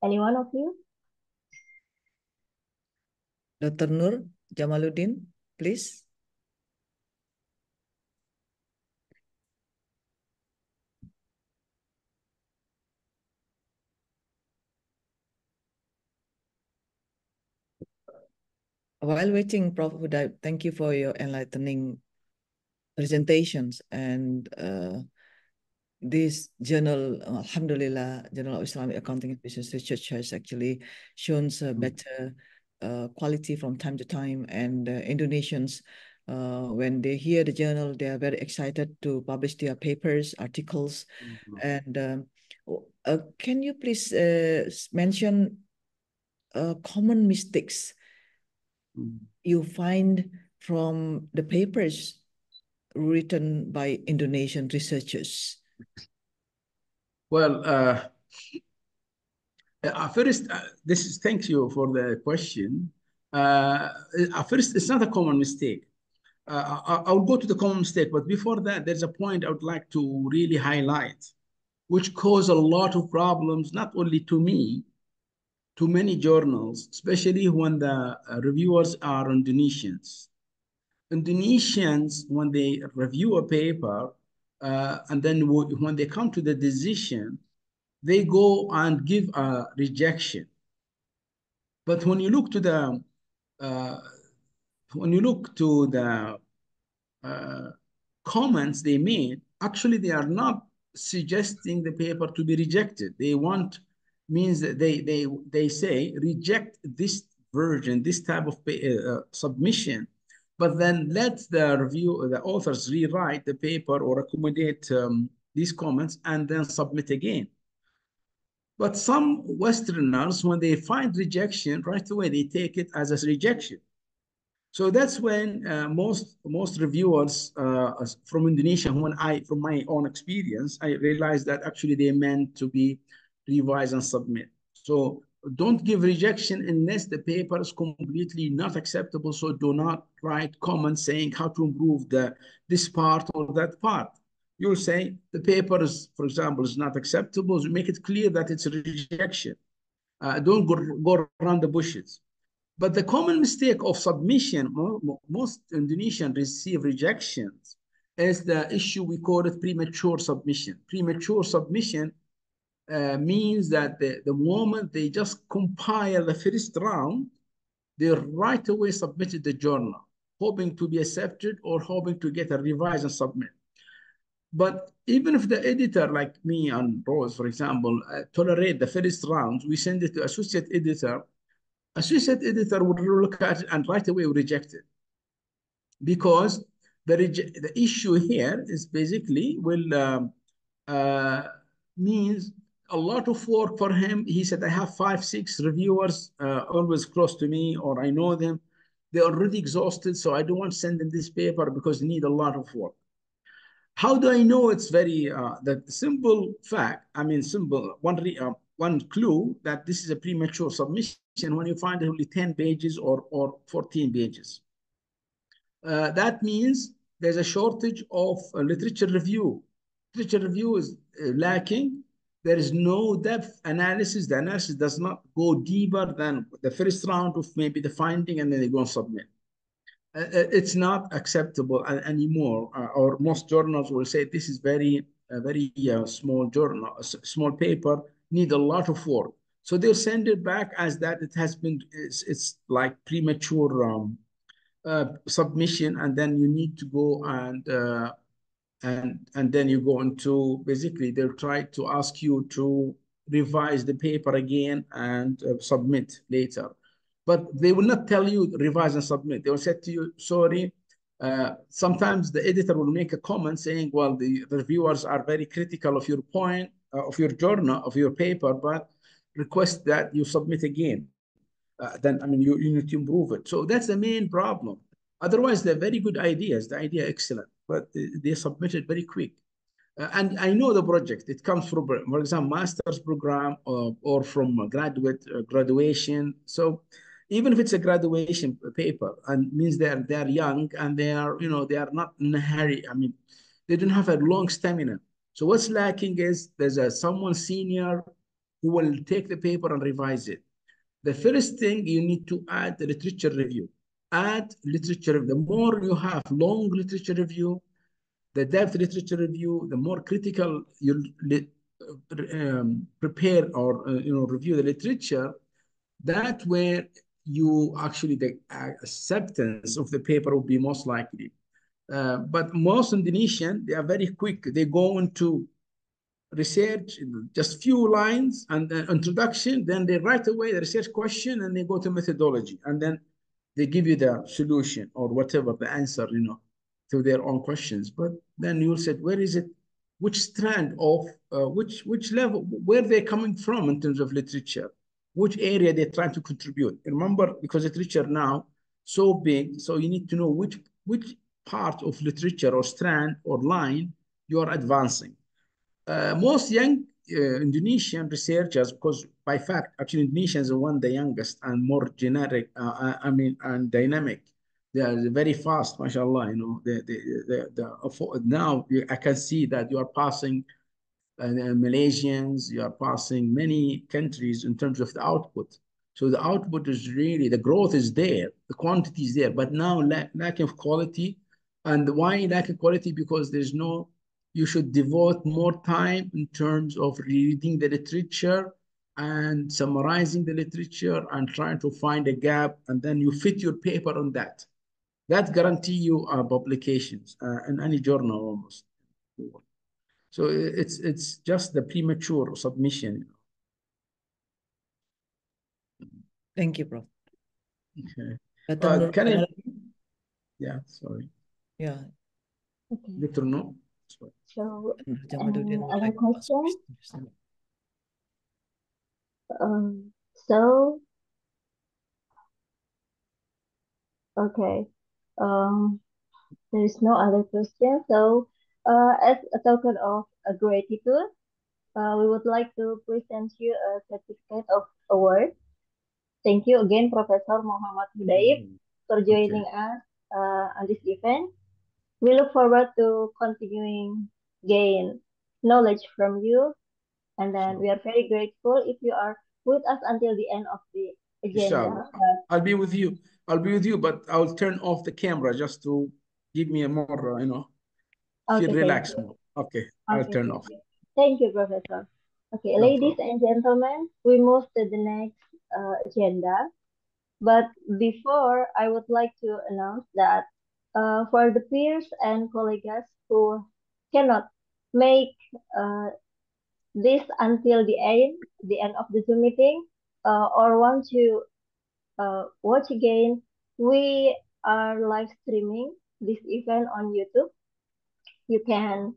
Any one of you? Dr. Nur Jamaluddin, please. While waiting, Prof. Huda, thank you for your enlightening presentations. And this journal, Alhamdulillah, Journal of Islamic Accounting and Business Research has actually shown better quality from time to time. And Indonesians, when they hear the journal, they are very excited to publish their papers, articles. And can you please mention common mistakes you find from the papers written by Indonesian researchers? Well, first, thank you for the question. First, it's not a common mistake. I'll go to the common mistake, but before that, there's a point I would like to really highlight, which cause a lot of problems, not only to me, to many journals, especially when the reviewers are Indonesians. Indonesians, when they review a paper, and then when they come to the decision, they go and give a rejection. But when you look to the comments they made, actually they are not suggesting the paper to be rejected. They want, means that they say reject this version, this type of submission, but then let the authors rewrite the paper or accommodate these comments and then submit again. But some Westerners, when they find rejection, right away they take it as a rejection. So that's when most reviewers from Indonesia, from my own experience, I realized that actually they meant to be revised and submit. So don't give rejection unless the paper is completely not acceptable. So do not write comments saying how to improve this part or that part. You'll say the paper is, for example, is not acceptable. So make it clear that it's a rejection. Don't go around the bushes. But the common mistake of submission, most Indonesian receive rejections, is the issue we call it premature submission. Premature submission means that the moment they just compile the first round, they right away submitted the journal, hoping to be accepted or hoping to get a revise and submit. But even if the editor, like me and Rose, for example, tolerate the first rounds, we send it to associate editor. Associate editor would look at it and right away reject it, because the issue here is basically means a lot of work for him. He said, I have 5, 6 reviewers always close to me, or I know them. They're already exhausted, so I don't want to send them this paper because they need a lot of work. How do I know it's very, the simple fact, I mean, simple, one clue that this is a premature submission when you find only 10 pages or 14 pages. That means there's a shortage of literature review. Literature review is lacking. There is no depth analysis. The analysis does not go deeper than the first round of maybe the finding, and then they go and submit. It's not acceptable anymore. Or most journals will say this is very small journal, small paper, need a lot of work. So they'll send it back as that it has been, it's like premature submission, and then you need to go and then you go into, basically they'll try to ask you to revise the paper again and submit later. But they will not tell you revise and submit. They will say to you, sorry. Sometimes the editor will make a comment saying, well, the reviewers are very critical of your point, of your journal, of your paper, but request that you submit again. Then, I mean, you need to improve it. So that's the main problem. Otherwise, they're very good ideas. The idea excellent, but they submitted very quick. And I know the project. It comes from, for example, master's program or from graduation. So even if it's a graduation paper, and means they're young and they are not in a hurry. I mean, they don't have a long stamina. So what's lacking is there's someone senior who will take the paper and revise it. The first thing you need to add the literature review. Add literature. The more you have long literature review, the depth literature review, the more critical you prepare or review the literature. That where you actually the acceptance of the paper will be most likely. But most Indonesian, they are very quick. They go into research, just few lines and the introduction, then they right away the research question, and they go to methodology, and then they give you the solution or whatever the answer, to their own questions. But then you'll say, where is it? Which strand of which level? Where they're coming from in terms of literature? Which area they're trying to contribute? Remember, because literature now so big, so you need to know which part of literature or strand or line you are advancing. Most young Indonesian researchers, because by fact, actually Indonesia is the youngest and more generic, and dynamic. They are very fast, mashallah. Now I can see that you are passing Malaysians, you are passing many countries in terms of the output. So the output is really, the growth is there, the quantity is there, but now lack of quality. And why lack of quality? Because you should devote more time in terms of reading the literature and summarizing the literature and trying to find a gap, and then you fit your paper on that. That guarantee you publications in any journal almost. So it's just the premature submission. Thank you, Prof. Okay. Ada lagi? Yeah, sorry. Ya, Okay. Good to know. Sorry. So, Jamaluddin would other like to ask question? questions. So, okay. There is no other question. So, as a token of gratitude, we would like to present you a certificate of award. Thank you again, Professor Muhammad Hudaib, for joining us on this event. We look forward to continuing gain knowledge from you, and then we are very grateful if you are with us until the end of the agenda. Inshallah. I'll be with you. I'll be with you, but I'll turn off the camera just to give me a more, feel Okay, relaxed thank you. more. Okay, I'll turn Thank off. you. Thank you, Professor. Okay, No ladies problem. and gentlemen, we move to the next agenda. But before, I would like to announce that for the peers and colleagues who cannot make this until the end of the Zoom meeting, or want to watch again, we are live streaming this event on YouTube. You can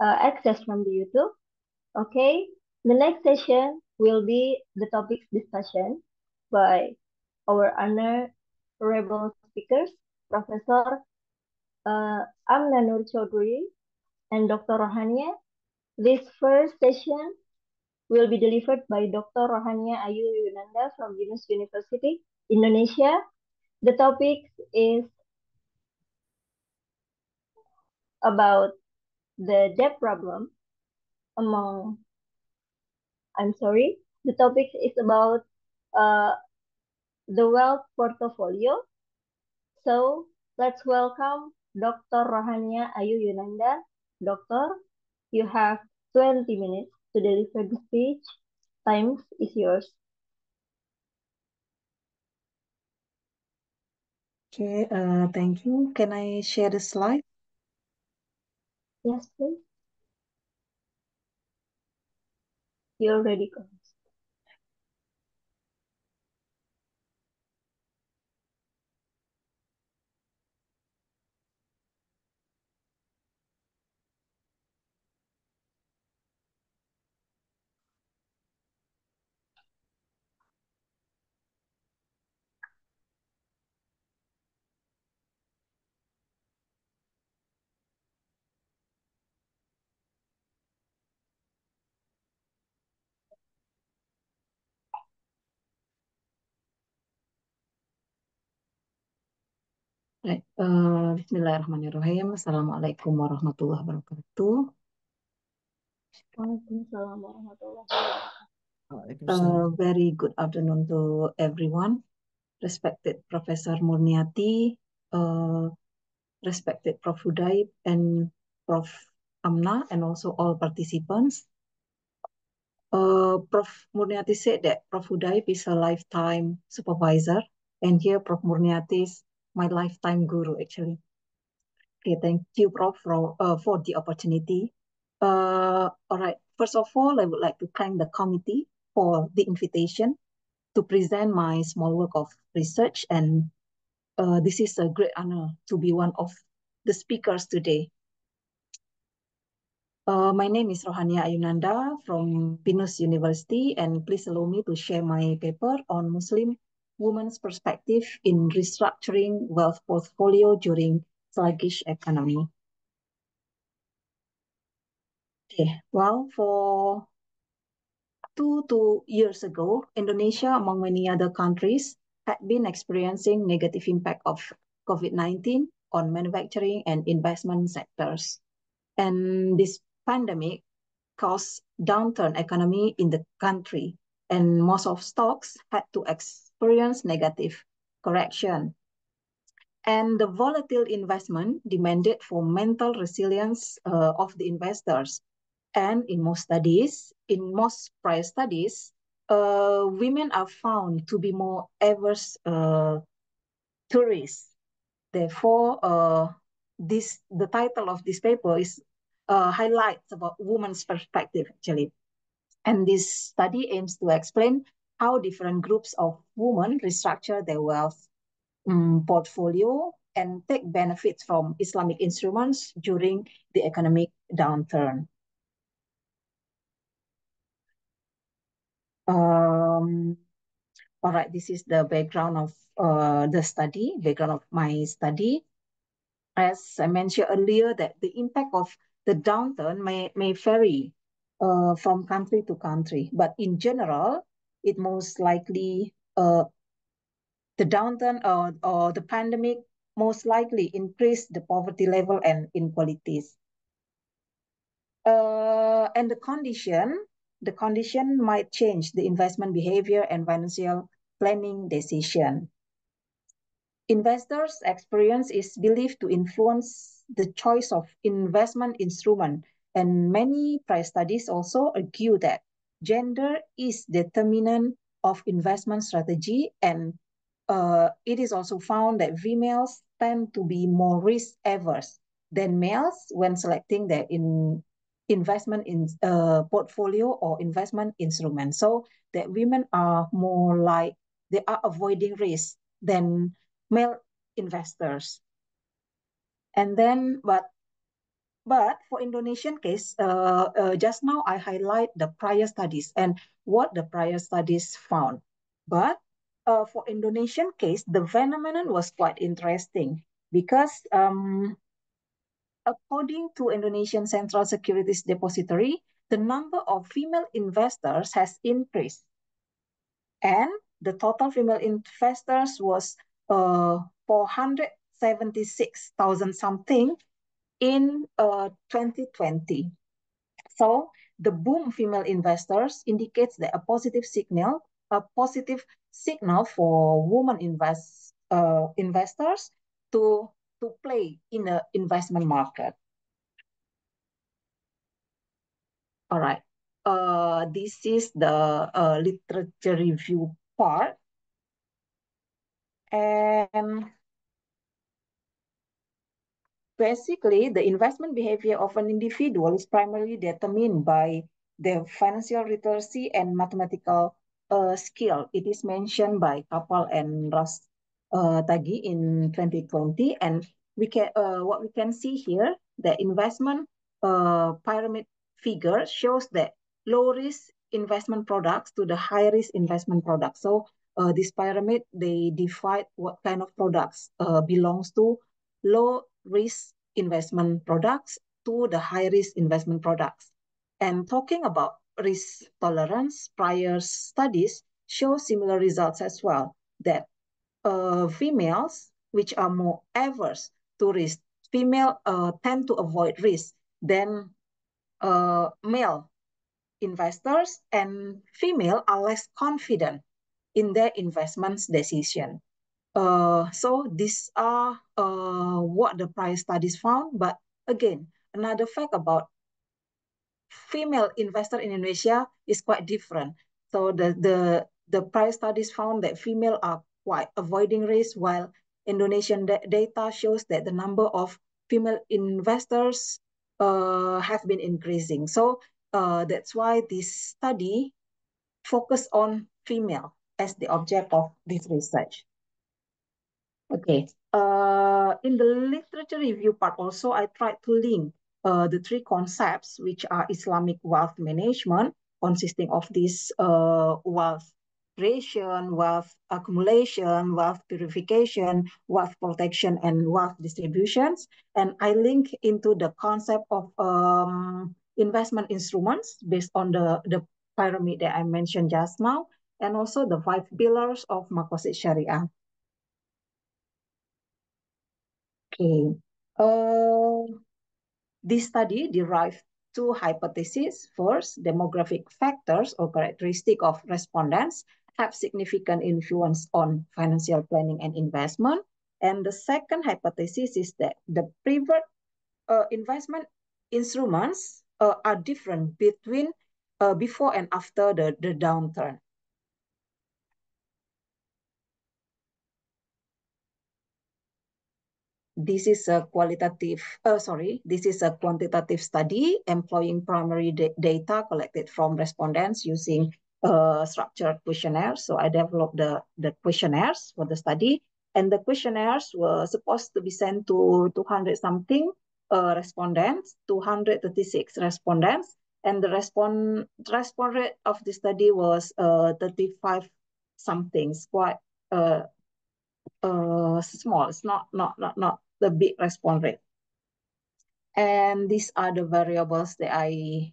access from the YouTube. Okay, the next session will be the topics discussion by our honorable speakers, Professor Amna Nur Chaudhry and Dr. Rohania. This first session will be delivered by Dr. Rohania Ayu Yunanda from Yunus University, Indonesia. The topic is about the debt problem among, the topic is about uh, the wealth portfolio. So let's welcome Dr. Rohania Ayu Yunanda. Doctor, you have 20 minutes to deliver the speech. Time is yours. Okay, thank you. Can I share the slide? Yes, please. You're ready, go. Right. Bismillahirrahmanirrahim. Assalamualaikum warahmatullahi wabarakatuh. Waalaikumsalam warahmatullahi wabarakatuh. Waalaikumsalam. Very good afternoon to everyone. Respected Professor Murniati, respected Prof. Hudaib and Prof. Amna, and also all participants. Prof. Murniati said that Prof. Hudaib is a lifetime supervisor, and here Prof. Murniati is my lifetime guru, actually. Okay, thank you, Prof, for the opportunity. All right, first of all, I would like to thank the committee for the invitation to present my small work of research, and this is a great honor to be one of the speakers today. My name is Rohania Ayunanda from Binus University, and please allow me to share my paper on Muslim women's perspective in restructuring wealth portfolio during sluggish economy. Okay, well, for 2 years ago, Indonesia, among many other countries, had been experiencing negative impact of COVID-19 on manufacturing and investment sectors. And this pandemic caused downturn economy in the country, and most of stocks had to experience negative correction. And the volatile investment demanded for mental resilience of the investors. And in most prior studies, women are found to be more averse to risk. Therefore, the title of this paper is highlights about women's perspective, actually. And this study aims to explain how different groups of women restructure their wealth portfolio and take benefits from Islamic instruments during the economic downturn. All right, this is the background of background of my study. As I mentioned earlier, that the impact of the downturn may vary from country to country, but in general, it most likely the downturn or the pandemic most likely increased the poverty level and inequalities. And the condition might change the investment behavior and financial planning decision. Investors' experience is believed to influence the choice of investment instrument, and many price studies also argue that gender is determinant of investment strategy, and it is also found that females tend to be more risk averse than males when selecting their investment in portfolio or investment instrument. So that women are more like they are avoiding risk than male investors. And then, but for Indonesian case, just now I highlight the prior studies and what the prior studies found. But for Indonesian case, the phenomenon was quite interesting because according to Indonesian Central Securities Depository, the number of female investors has increased. And the total female investors was 476,000 something in 2020. So the boom female investors indicates that a positive signal for women investors to play in the investment market. All right. This is the literature review part. And basically, the investment behavior of an individual is primarily determined by their financial literacy and mathematical skill. It is mentioned by Kapal and Tagi in 2020, and what we can see here, the investment pyramid figure shows that low risk investment products to the high risk investment products. So this pyramid, they divide what kind of products belongs to low risk investment products to the high risk investment products. And talking about risk tolerance, prior studies show similar results as well, that females, which are more averse to risk, female tend to avoid risk than male investors, and female are less confident in their investments decision. So these are what the prior studies found. But again, another fact about female investor in Indonesia is quite different. So the prior studies found that female are quite avoiding risk, while Indonesian data shows that the number of female investors have been increasing. So that's why this study focused on female as the object of this research. Okay. In the literature review part also, I tried to link the three concepts, which are Islamic wealth management, consisting of this wealth creation, wealth accumulation, wealth purification, wealth protection, and wealth distributions. And I link into the concept of investment instruments based on the pyramid that I mentioned just now, and also the 5 pillars of Maqasid Sharia. Okay. This study derived two hypotheses. First, demographic factors or characteristic of respondents have significant influence on financial planning and investment. And the second hypothesis is that the preferred investment instruments are different between before and after the downturn. this is a this is a quantitative study employing primary data collected from respondents using structured questionnaires. So I developed the questionnaires for the study, and the questionnaires were supposed to be sent to 200 something respondents, 236 respondents, and the response rate of the study was 35 something. It's quite small. It's not the big response rate. And these are the variables that I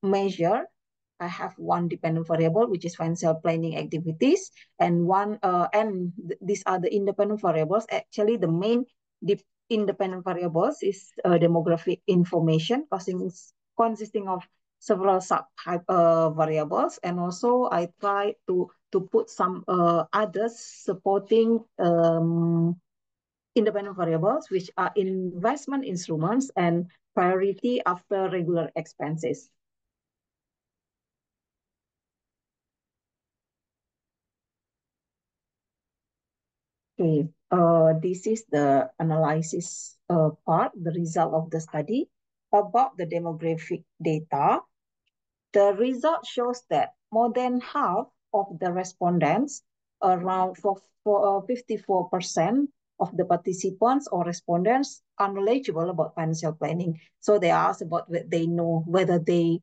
measure. I have one dependent variable, which is financial planning activities, and these are the independent variables. Actually, the main independent variables is demographic information, consisting of several sub-type variables, and also I try to put some others supporting independent variables, which are investment instruments and priority after regular expenses. Okay, this is the analysis part, the result of the study about the demographic data. The result shows that more than half of the respondents, around 54% of the participants or respondents, are knowledgeable about financial planning. So they asked about they know whether they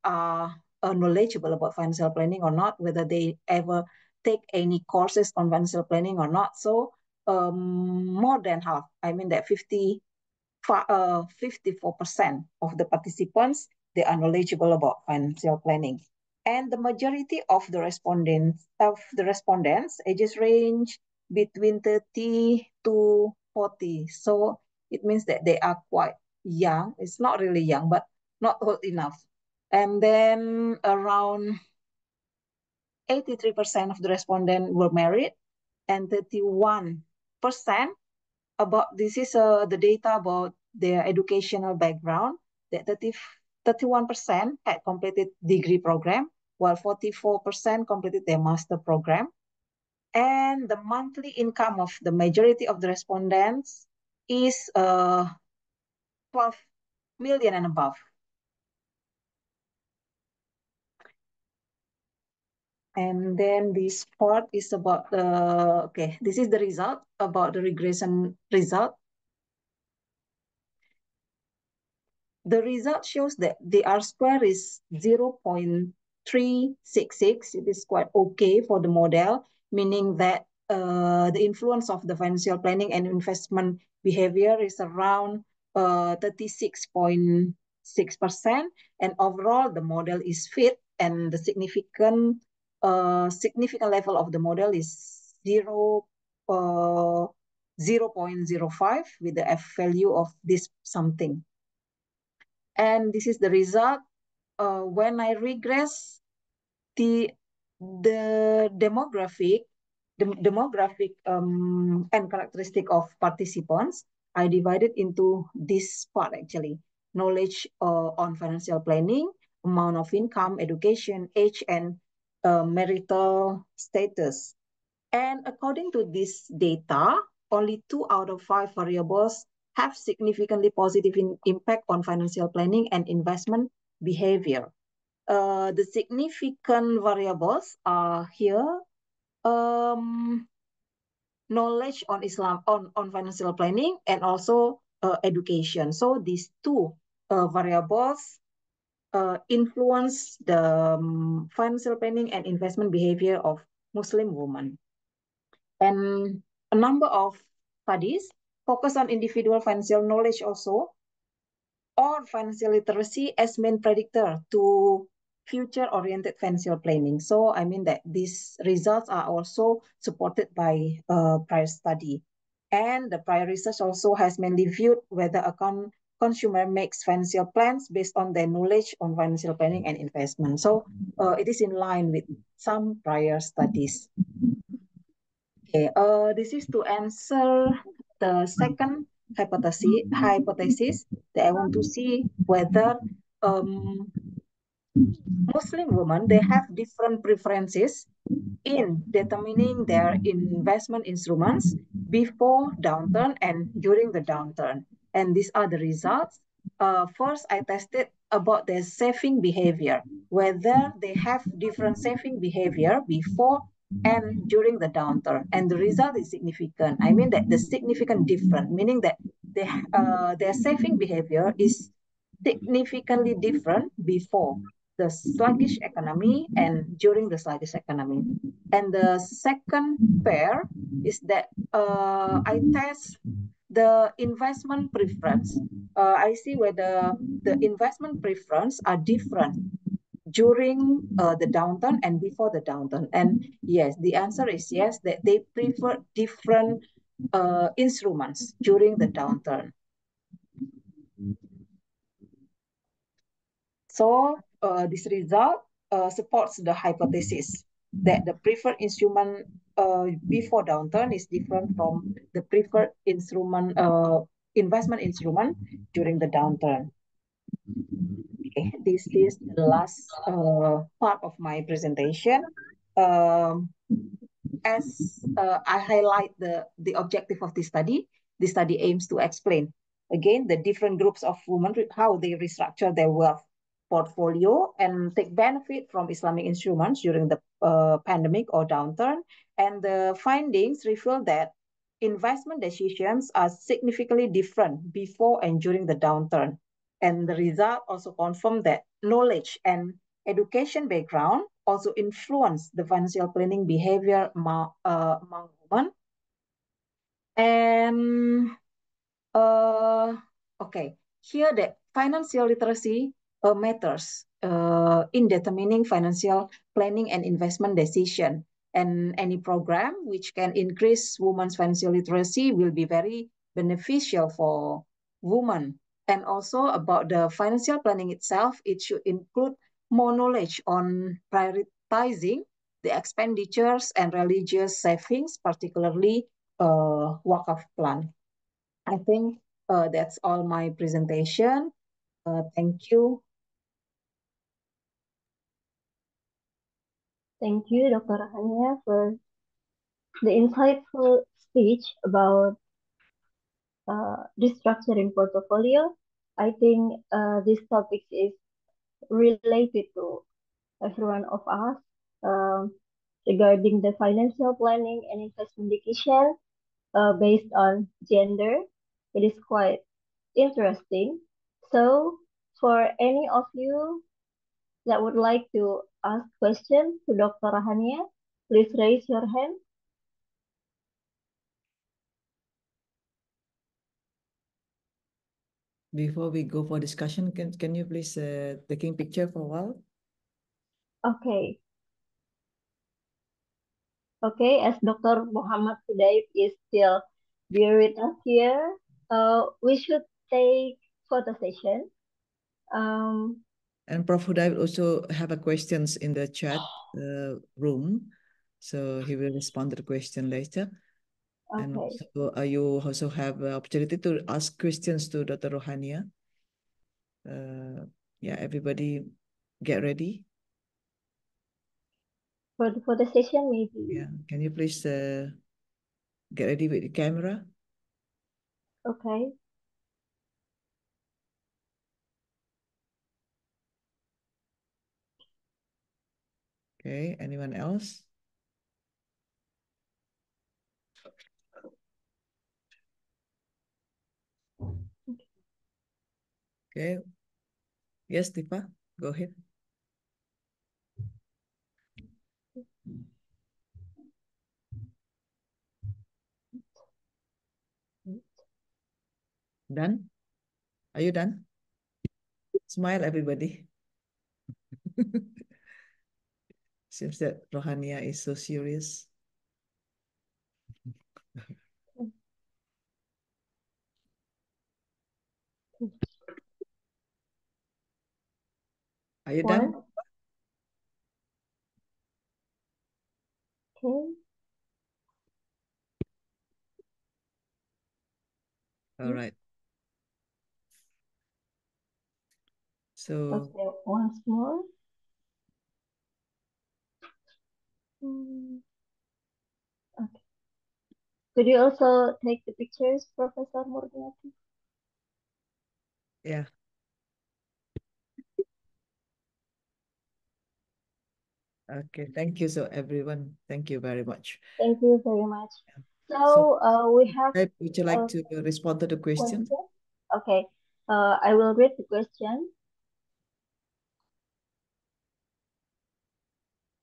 are knowledgeable about financial planning or not, whether they ever take any courses on financial planning or not. So more than half, I mean that 54% of the participants, they are knowledgeable about financial planning. And the majority of the respondents ages range between 30 to 40. So it means that they are quite young. It's not really young, but not old enough. And then around 83% of the respondents were married, and 31% about this is the data about their educational background. That 31% had completed degree program, while 44% completed their master program. And the monthly income of the majority of the respondents is 12 million and above. And then this part is about this is the result about the regression result. The result shows that the R-square is 0.366. It is quite okay for the model, meaning that the influence of the financial planning and investment behavior is around 36.6%. And overall, the model is fit, and the significant level of the model is 0.05 with the F value of this something. And this is the result. When I regress the demographic and characteristic of participants, I divided into this part actually: knowledge on financial planning, amount of income, education, age, and marital status. And according to this data, only 2 out of 5 variables have significantly positive impact on financial planning and investment behavior. The significant variables are here: knowledge on financial planning, and also education. So these two variables influence the financial planning and investment behavior of Muslim women. And a number of studies focus on individual financial knowledge also, or financial literacy, as main predictor to future-oriented financial planning. So I mean that these results are also supported by prior study. And the prior research also has mainly viewed whether a consumer makes financial plans based on their knowledge on financial planning and investment. So it is in line with some prior studies. Okay, this is to answer the second hypothesis that I want to see whether Muslim women, they have different preferences in determining their investment instruments before downturn and during the downturn. And these are the results. First, I tested about their saving behavior, whether they have different saving behavior before and during the downturn. And the result is significant. I mean that the significant difference, meaning that their saving behavior is significantly different before the sluggish economy and during the sluggish economy. And the second pair is that I test the investment preference. I see whether the investment preference are different during the downturn and before the downturn. And yes, the answer is yes, that they prefer different instruments during the downturn. So this result supports the hypothesis that the preferred instrument before downturn is different from the preferred instrument investment instrument during the downturn. Okay, this is the last part of my presentation. As I highlight the objective of this study aims to explain again the different groups of women, how they restructure their wealth portfolio and take benefit from Islamic instruments during the pandemic or downturn. And the findings reveal that investment decisions are significantly different before and during the downturn. And the result also confirmed that knowledge and education background also influence the financial planning behavior among women. And okay, here the financial literacy matters in determining financial planning and investment decision. And any program which can increase women's financial literacy will be very beneficial for women. And also about the financial planning itself, it should include more knowledge on prioritizing the expenditures and religious savings, particularly wakaf plan. I think that's all my presentation. Thank you. Thank you, Dr. Rahania, for the insightful speech about restructuring portfolio. I think this topic is related to every one of us regarding the financial planning and investment decision based on gender. It is quite interesting. So, for any of you that would like to ask questions to Dr. Rahania, please raise your hand. Before we go for discussion, can you please taking picture for a while? Okay. Okay, as Dr. Muhammad Hudaib is still here with us here, we should take photo session. And Prof. Hudaib also have a questions in the chat room, so he will respond to the question later. Okay. And also, you also have the opportunity to ask questions to Dr. Rohania. Yeah, everybody get ready. For the session, maybe. Yeah, can you please get ready with the camera? Okay. Okay, anyone else? Okay. Yes, Tifa, go ahead. Done? Are you done? Smile, everybody. Seems that Rohania is so serious. Are you done? Okay. All right. So okay, once more. Mm, okay. Could you also take the pictures, Professor Murniati? Yeah. Okay. Thank you. So everyone, thank you very much. Thank you very much. So, So we have would you a like to respond to the question? question. Okay. I will read the question.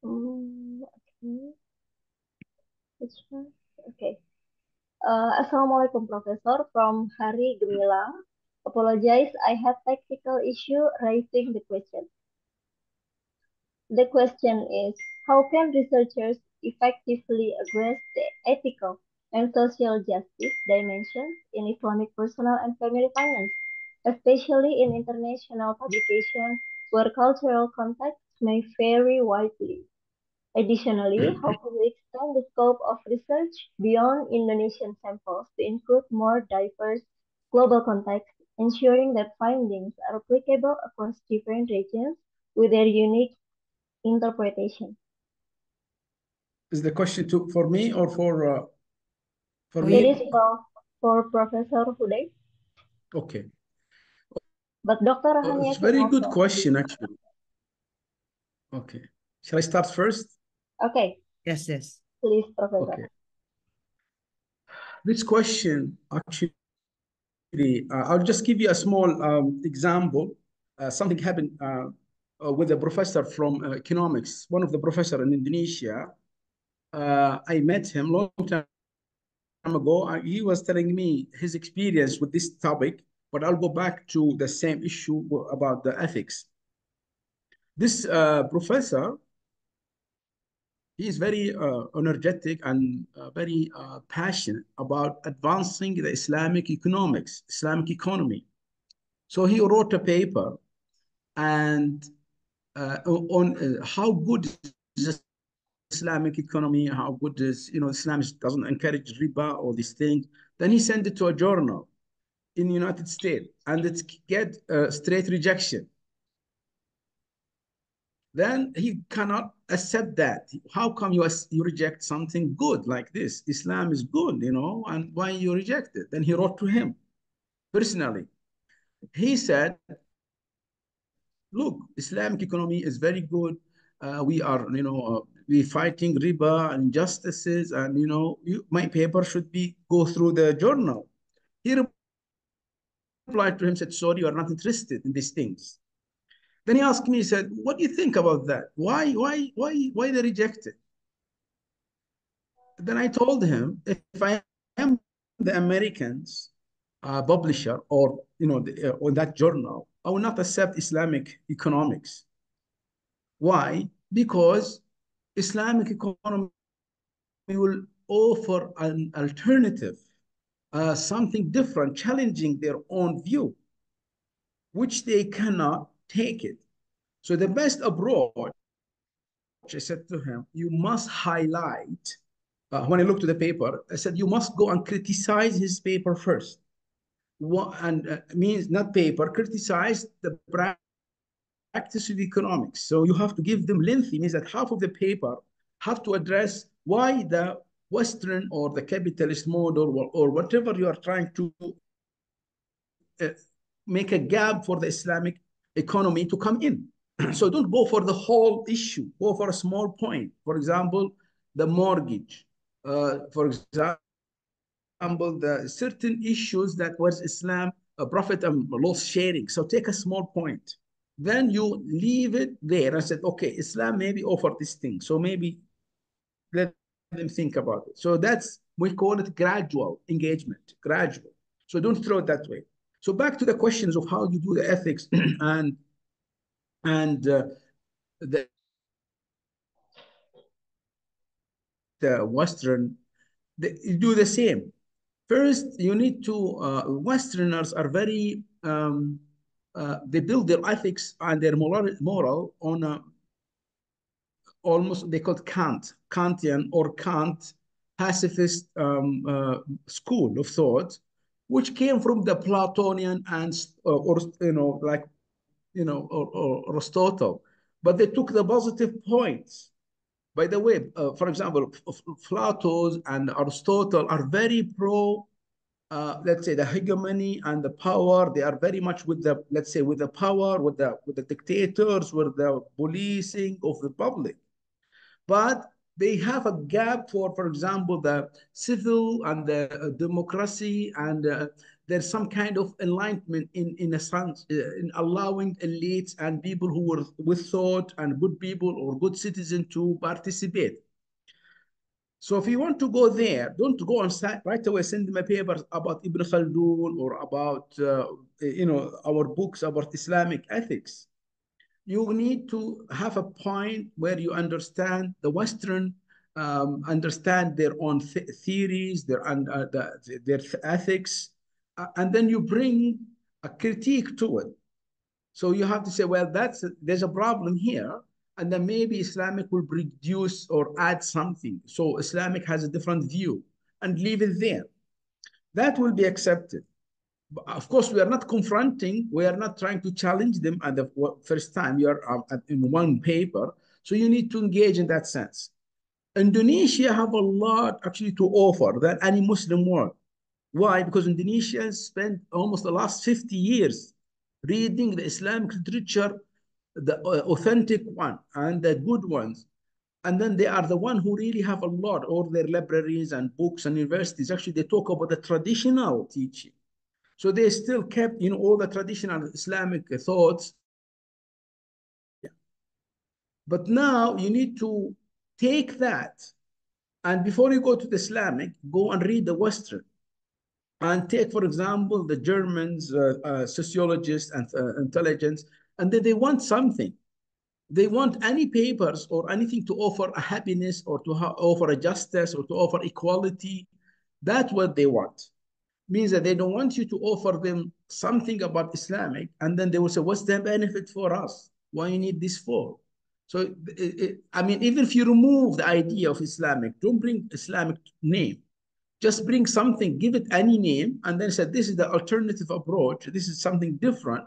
Okay. Which one? Okay. Assalamualaikum, Professor. From Hari Gemilang. Apologize, I had technical issue raising the question. The question is, how can researchers effectively address the ethical and social justice dimensions in Islamic personal and family finance, especially in international publications where cultural contexts may vary widely? Additionally, how can we extend the scope of research beyond Indonesian samples to include more diverse global contexts, ensuring that findings are applicable across different regions with their unique interpretation? Is the question for me or for For me? It you. is for Professor Huday, Okay. but Dr. It's Rahania a can very good also. question, actually. Okay. Shall I start first? Okay, Yes, yes. please, Professor. Okay. This question, actually, I'll just give you a small example. Something happened with a professor from economics, one of the professor in Indonesia. I met him long time ago. He was telling me his experience with this topic, but I'll go back to the same issue about the ethics. This professor, he is very energetic and very passionate about advancing the Islamic economics, Islamic economy. So he wrote a paper and on how good is Islamic economy, how good is, Islam doesn't encourage riba or these things. Then he sent it to a journal in the United States and it get straight rejection. Then he cannot accept that. How come you reject something good like this? Islam is good, and why you reject it? Then he wrote to him personally. He said, look, Islamic economy is very good. We are, we fighting riba and injustices, and my paper should be go through the journal. He replied to him, said, sorry, you are not interested in these things. Then he asked me, he said, what do you think about that? Why they reject it? Then I told him, if I am the Americans publisher or on that journal, I will not accept Islamic economics. Why? Because Islamic economy will offer an alternative, something different, challenging their own view, which they cannot take it. So the best approach, I said to him, you must highlight. When I looked at the paper, I said, you must go and criticize his paper first. And means not paper, criticize the practice of economics. So you have to give them lengthy, means that half of the paper have to address why the Western or the capitalist model or whatever you are trying to uh, make a gap for the Islamic economy to come in. So don't go for the whole issue, go for a small point. For example, the mortgage. For example, the certain issues that was Islam, profit and loss sharing. So take a small point. Then you leave it there and said, okay, Islam maybe offer this thing. So maybe let them think about it. So we call it gradual engagement, gradual. So don't throw it that way. So back to the questions of how you do the ethics and the Western, you do the same. First, you need to, Westerners are very, they build their ethics and their moral on almost, they call it Kantian or Kant pacifist school of thought, which came from the Platonian and, or or Aristotle. But they took the positive points. By the way, for example, Plato and Aristotle are very pro, let's say, the hegemony and the power. They are very much with the, let's say, with the power, with the dictators, with the policing of the public. But they have a gap for example, the civil and the democracy, and there's some kind of enlightenment in a sense in allowing elites and people who were with thought and good people or good citizens to participate. So if you want to go there, don't go and right away send them a paper about Ibn Khaldun or about our books about Islamic ethics. You need to have a point where you understand the Western, understand their own theories, their ethics, and then you bring a critique to it. So you have to say, well, there's a problem here, and then maybe Islamic will reduce or add something. So Islamic has a different view, and leave it there. That will be accepted. Of course, we are not confronting, we are not trying to challenge them at the first time you are in one paper. So you need to engage in that sense. Indonesia have a lot actually to offer than any Muslim world. Why? Because Indonesians spent almost the last 50 years reading the Islamic literature, the authentic one and the good ones. And then they are the one who really have a lot, all their libraries and books and universities. Actually, they talk about the traditional teaching. So they still kept, all the traditional Islamic thoughts. But now you need to take that, and before you go to the Islamic, go and read the Western. And take, for example, the Germans, sociologists and intelligence, and then they want something. They want any papers or anything to offer a happiness or to offer a justice or to offer equality. That's what they want. Means that they don't want you to offer them something about Islamic, and then they will say, what's the benefit for us? Why you need this for? So, I mean, even if you remove the idea of Islamic, don't bring Islamic name. Just bring something, give it any name, and then say, this is the alternative approach. This is something different.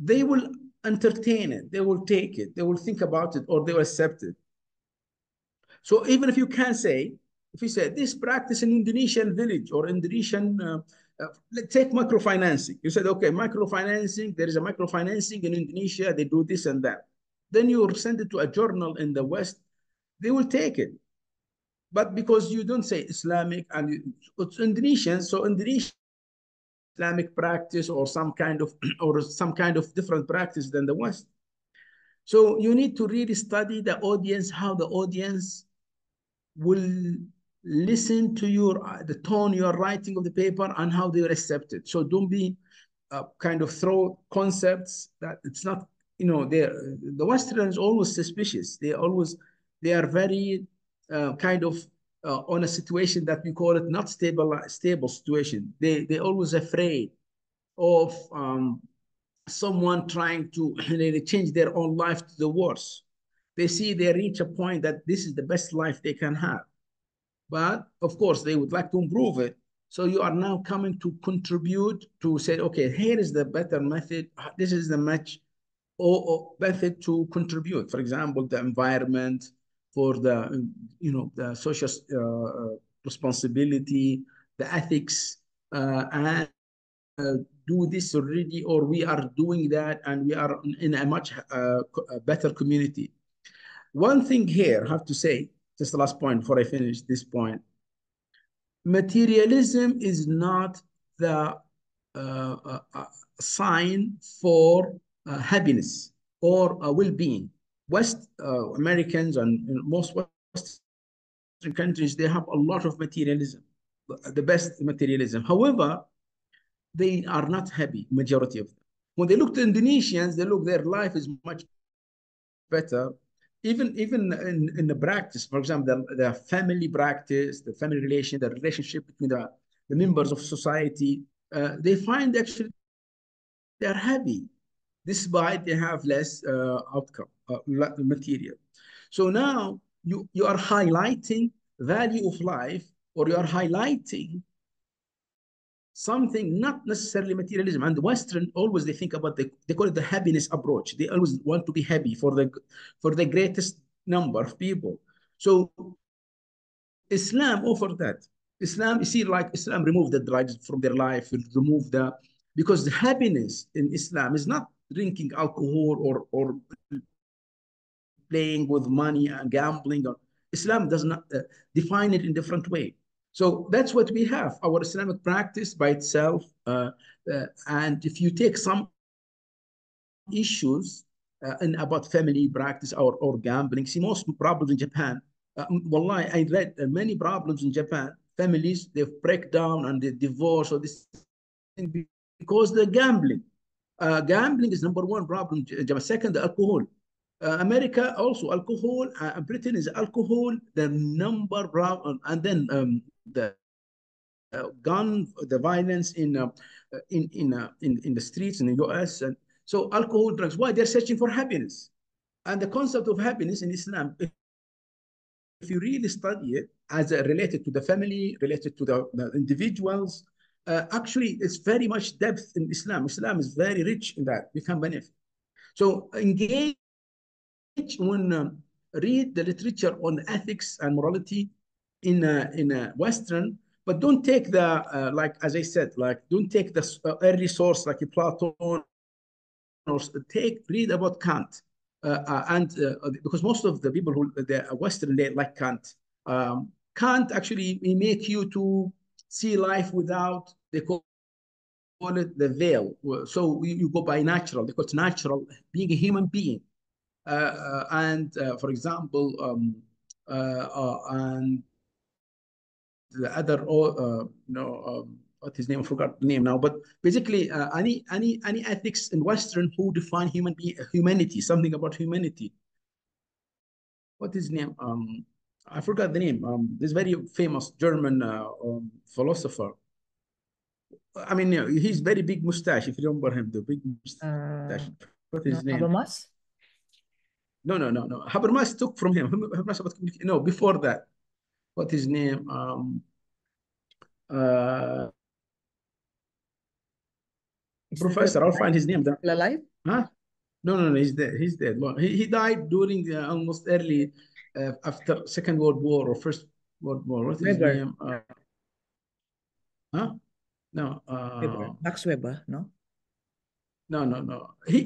They will entertain it. They will take it. They will think about it, or they will accept it. So even if you can say, if you say this practice in Indonesian village or Indonesian, let's take microfinancing. You said, okay, microfinancing, there is a microfinancing in Indonesia, they do this and that. Then you send it to a journal in the West, they will take it. But because you don't say Islamic and it's Indonesian, so Indonesian Islamic practice or some kind of different practice than the West. So you need to really study the audience, how the audience will listen to the tone you are writing of the paper and how they will accept it. So don't be kind of throw concepts that it's not, the Westerners always suspicious. They are very kind of on a situation that we call it not stable situation. They always afraid of someone trying to change their own life to the worse. They see they reach a point that this is the best life they can have. But of course, they would like to improve it. So you are now coming to contribute to say, okay, here is the better method. This is the match or method to contribute. For example, the environment, for the, the social responsibility, the ethics, and do this already, or we are doing that, and we are in a much better community. One thing here, I have to say, just the last point before I finish this point. Materialism is not the sign for happiness or well-being. West Americans and most Western countries, they have a lot of materialism, the best materialism. However, they are not happy, majority of them. When they look to Indonesians, their life is much better. Even in the practice, for example, the family practice, the family relation, the relationship between the members of society, they find actually they're happy, despite they have less outcome, material. So now you are highlighting value of life, or you are highlighting something not necessarily materialism. And the Western they think about they call it the happiness approach. They always want to be happy for the greatest number of people. So Islam offered that. Islam, you see, like Islam removed the drugs from their life, because the happiness in Islam is not drinking alcohol or playing with money and gambling. Islam does not define it in a different way. So that's what we have, our Islamic practice by itself. And if you take some issues about family practice or gambling, see most problems in Japan. Wallahi, I read many problems in Japan. Families, they break down and they divorce or this thing because they're gambling. Gambling is number one problem. Second, the alcohol. America also alcohol. Britain is alcohol, the number problem, and then the gun, the violence in the streets in the US, and so alcohol, drugs. Why? They're searching for happiness, and the concept of happiness in Islam, if you really study it as related to the family, related to the individuals, actually it's very much depth in Islam. Islam is very rich in that. We can benefit. So engage when read the literature on ethics and morality in Western, but don't take the like as I said, like don't take the early source like Plato, or read about Kant, and because most of the people who the Western, they like Kant. Kant actually he make you to see life without, they call it the veil. So you go by natural, because it's natural being a human being. And for example, and the other, what his name? I forgot the name now. But basically, any ethics in Western who define humanity, something about humanity. What is his name? I forgot the name. This very famous German philosopher. I mean, he's very big mustache. If you remember him, the big mustache. What is his name? Habermas? No. Habermas took from him. No, before that. What is his name? Professor, I'll find his name. Still alive? Huh? No, he's dead. He's dead. Well, he died during almost early after Second World War or First World War. What is his Weber. name? Huh? No. Weber. Max Weber, no? No. He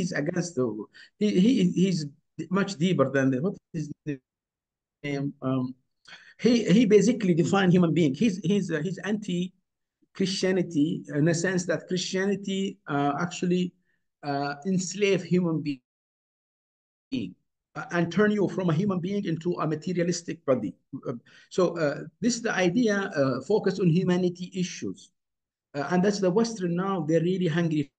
is against the. He's much deeper than the, what is his name? He basically defined human being. He's anti Christianity in a sense that Christianity actually enslave human being and turn you from a human being into a materialistic body. So this is the idea, focus on humanity issues. And that's the Western now, they're really hungry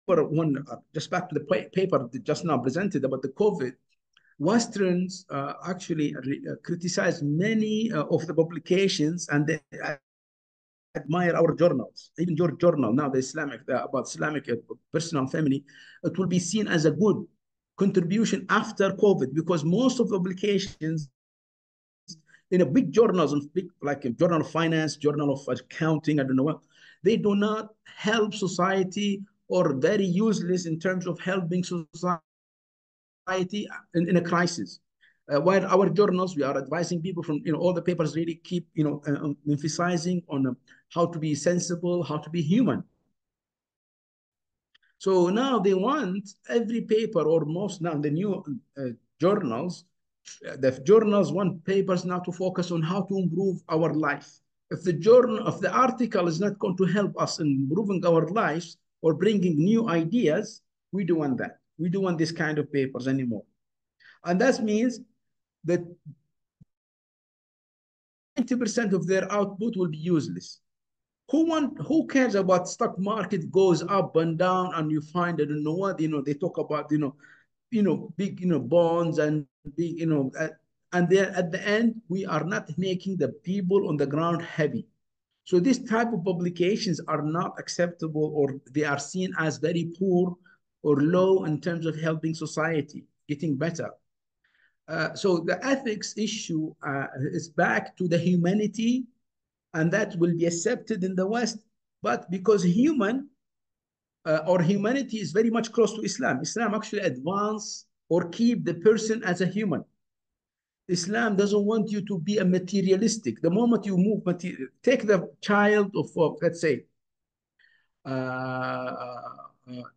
for one. Just back to the paper that just now presented about the COVID, Westerns actually criticize many of the publications, and they admire our journals. Even your journal now, the Islamic, about Islamic personal family, it will be seen as a good contribution after COVID, because most of the publications in a big journals, like a Journal of Finance, Journal of Accounting, I don't know what, they do not help society, or very useless in terms of helping society in a crisis. While our journals, we are advising people from, all the papers really keep, emphasizing on how to be sensible, how to be human. So now they want every paper, or most now the new journals, the journals want papers now to focus on how to improve our life. If the article is not going to help us in improving our lives or bringing new ideas, we don't want that. We don't want this kind of papers anymore. And that means that 90% of their output will be useless. Who cares about stock market goes up and down, and you find, I don't know what, they talk about, big, bonds and big, and then at the end, we are not making the people on the ground happy. So this type of publications are not acceptable, or they are seen as very poor or low in terms of helping society getting better. So the ethics issue is back to the humanity, and that will be accepted in the West. But because humanity is very much close to Islam. Islam actually advanced or keep the person as a human. Islam doesn't want you to be a materialistic. The moment you move, take the child of, let's say,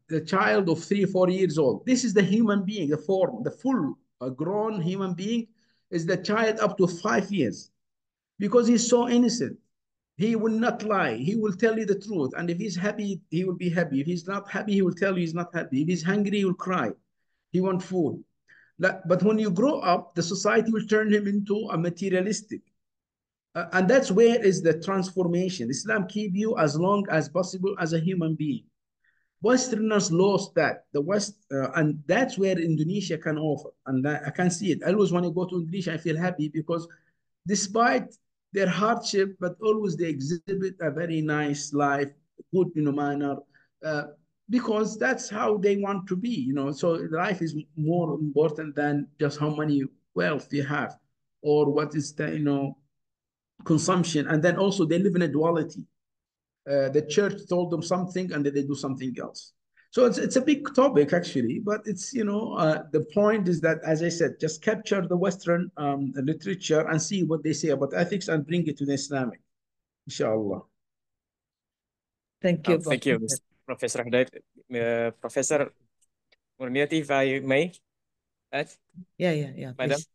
the child of 3-4 years old. This is the human being, the form, the full grown human being is the child up to 5 years, because he's so innocent. He will not lie. He will tell you the truth. And if he's happy, he will be happy. If he's not happy, he will tell you he's not happy. If he's hungry, he will cry. He wants food. But when you grow up, the society will turn him into a materialistic. And that's where is the transformation. Islam keep you as long as possible as a human being. Westerners lost that. The West, and that's where Indonesia can offer. And I can see it. I always, when I go to Indonesia, I feel happy because despite their hardship, but always they exhibit a very nice life, good, manner, because that's how they want to be, So life is more important than just how many wealth you have or what is the, consumption. And then also they live in a duality. The church told them something and then they do something else. So it's a big topic actually, but it's, the point is that, as I said, just capture the Western literature and see what they say about ethics and bring it to the Islamic, inshallah. Thank you, Thank you, Professor Hidayat. Professor Murniati, if I may add? Yeah, Madam? please.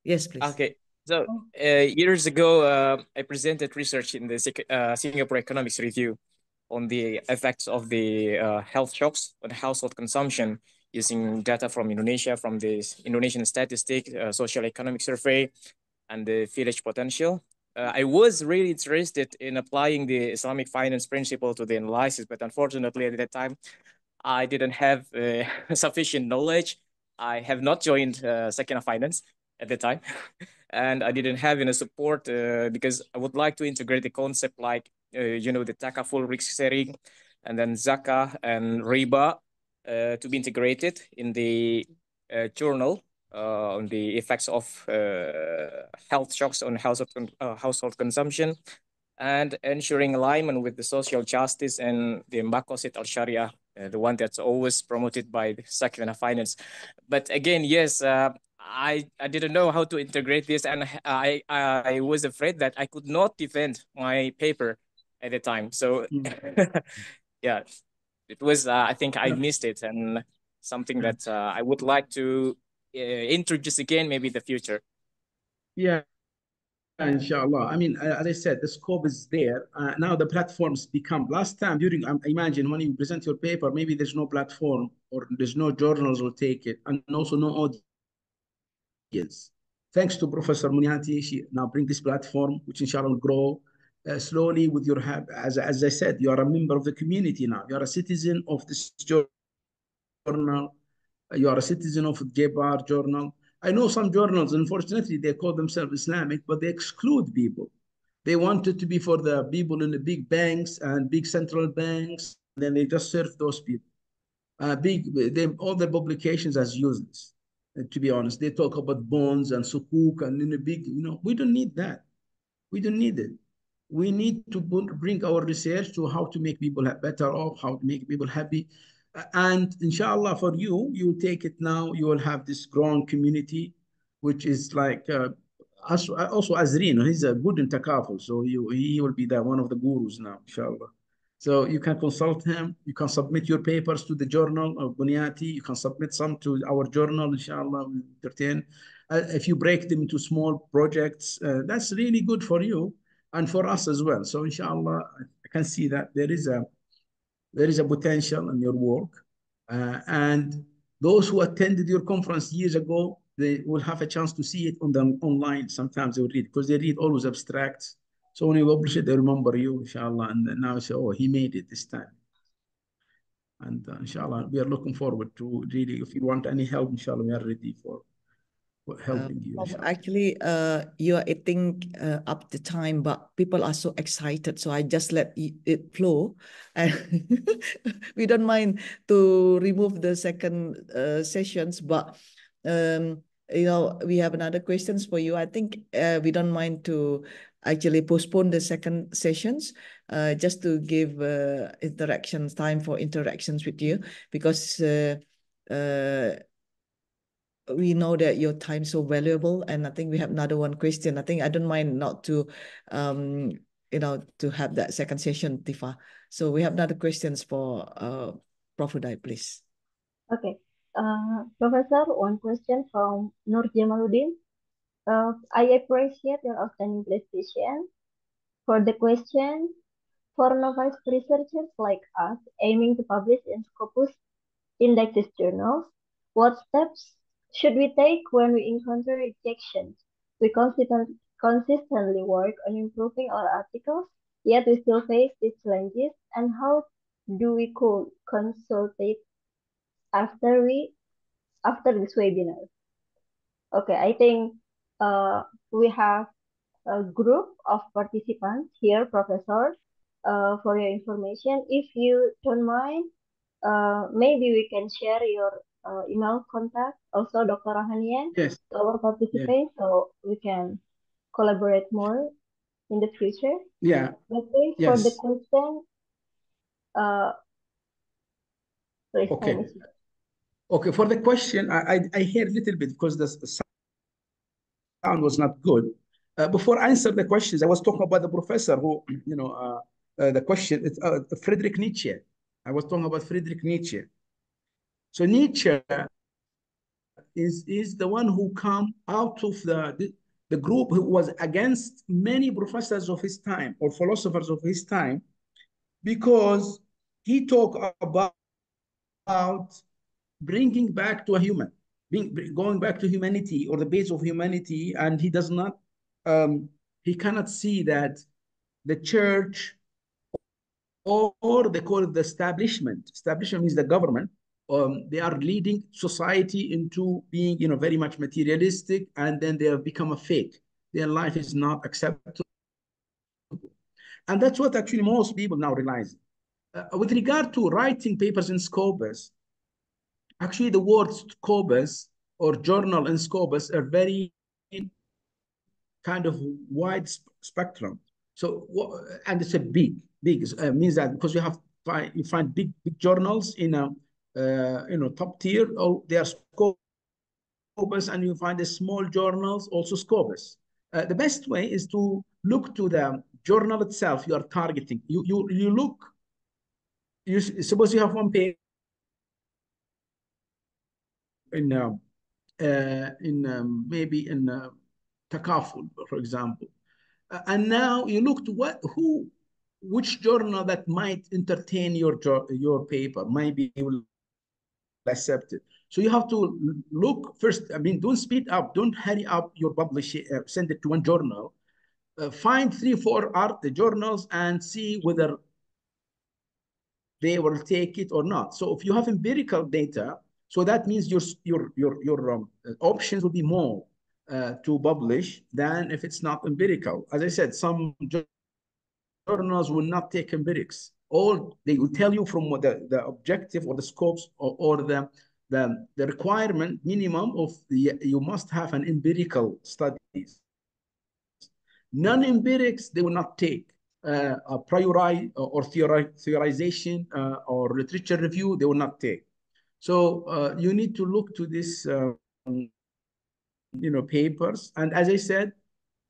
Yes, please. Okay. So years ago, I presented research in the Singapore Economics Review on the effects of the health shocks on household consumption using data from Indonesia, from the Indonesian Statistic Social Economic Survey, and the village potential. I was really interested in applying the Islamic finance principle to the analysis, but unfortunately at that time, I didn't have sufficient knowledge. I have not joined Sakina Finance at the time. And I didn't have any support because I would like to integrate the concept like, the takaful risk sharing and then zakah and riba to be integrated in the journal on the effects of health shocks on household consumption and ensuring alignment with the social justice and the Maqasid al-Sharia, the one that's always promoted by Sakina Finance. But again, yes, I didn't know how to integrate this, and I was afraid that I could not defend my paper at the time. So yeah, it was, I think I missed it, and something that I would like to introduce again, maybe in the future. Yeah. Inshallah. I mean, as I said, the scope is there. Now the platforms become, last time during, imagine when you present your paper, maybe there's no platform or there's no journals will take it and also no audience. Thanks to Professor Muniati, she now bring this platform, which inshallah will grow slowly with your help. As I said, you are a member of the community now. You are a citizen of this journal. You are a citizen of Gebar journal. I know some journals, unfortunately, they call themselves Islamic, but they exclude people. They want it to be for the people in the big banks and big central banks. Then they just serve those people. All their publications as useless. To be honest, they talk about bonds and sukuk and in a big, we don't need that. We don't need it. We need to bring our research to how to make people better off, how to make people happy. And inshallah, for you, you take it now, you will have this growing community, which is like, also Azreen, he's a good in takaful, so he will be one of the gurus now, inshallah. So you can consult him, you can submit your papers to the journal of Bunyati, you can submit some to our journal, inshallah, we'll entertain. If you break them into small projects, that's really good for you and for us as well. So inshallah, I can see that there is a potential in your work. And those who attended your conference years ago, they will have a chance to see it online. Sometimes they will read, because they read always abstracts. So when you publish it, they remember you, inshallah. And now say, oh, he made it this time. And inshallah, we are looking forward to really, if you want any help, inshallah, we are ready for helping you. Actually, you are eating up the time, but people are so excited, so I just let it flow. And we don't mind to remove the second sessions, but we have another questions for you. I think we don't mind to actually postpone the second sessions just to give time for interactions with you, because we know that your time is so valuable, and I think we have another one question. I think I don't mind not to, to have that second session, Tifa. So we have another questions for Prof. Uday, please. Okay. Professor, one question from Nur Jamaluddin. I appreciate your outstanding presentation. For the question, for novice researchers like us aiming to publish in Scopus indexed journals, what steps should we take when we encounter rejections? We consistently work on improving our articles, yet we still face these challenges. And how do we consultate after this webinar? Okay, I think we have a group of participants here, Professor. For your information, if you don't mind, maybe we can share your email contact, also Dr. Rahanian, Yes. to our participants, so we can collaborate more in the future. Yeah. Okay, Yes. for the question, please, Okay. time is yours. Okay, for the question, I hear a little bit because the sound was not good. Before I answer the questions, I was talking about the professor who, the question, it's Friedrich Nietzsche. I was talking about Friedrich Nietzsche. So Nietzsche is the one who come out of the group who was against many professors of his time or philosophers of his time, because he talked about bringing back to a human, going back to humanity or the base of humanity, and he does not, he cannot see that the church, or they call it the establishment. Establishment means the government. They are leading society into being, very much materialistic, and then they have become a fake. Their life is not acceptable, and that's what actually most people now realize. With regard to writing papers in Scopus, actually the word Scopus or journal in Scopus are very kind of wide spectrum. So, and it's a big means that because you find big journals in a top tier, or they are Scopus, and you find the small journals also Scopus. The best way is to look to the journal itself you are targeting. You look. You suppose you have one page in maybe in Takaful, for example. And now you look to which journal that might entertain your paper, maybe you will accept it. So you have to look first. I mean, don't speed up, don't hurry up your publishing. Send it to one journal. Find 3-4 journals and see whether they will take it or not. So if you have empirical data, so that means your options will be more to publish than if it's not empirical. As I said, some journals will not take empirics. All they will tell you from the objective or the scopes or the requirement minimum of you must have an empirical studies. Non-empirics they will not take. A priori or theorization or literature review, they will not take. So you need to look to this, papers. And as I said,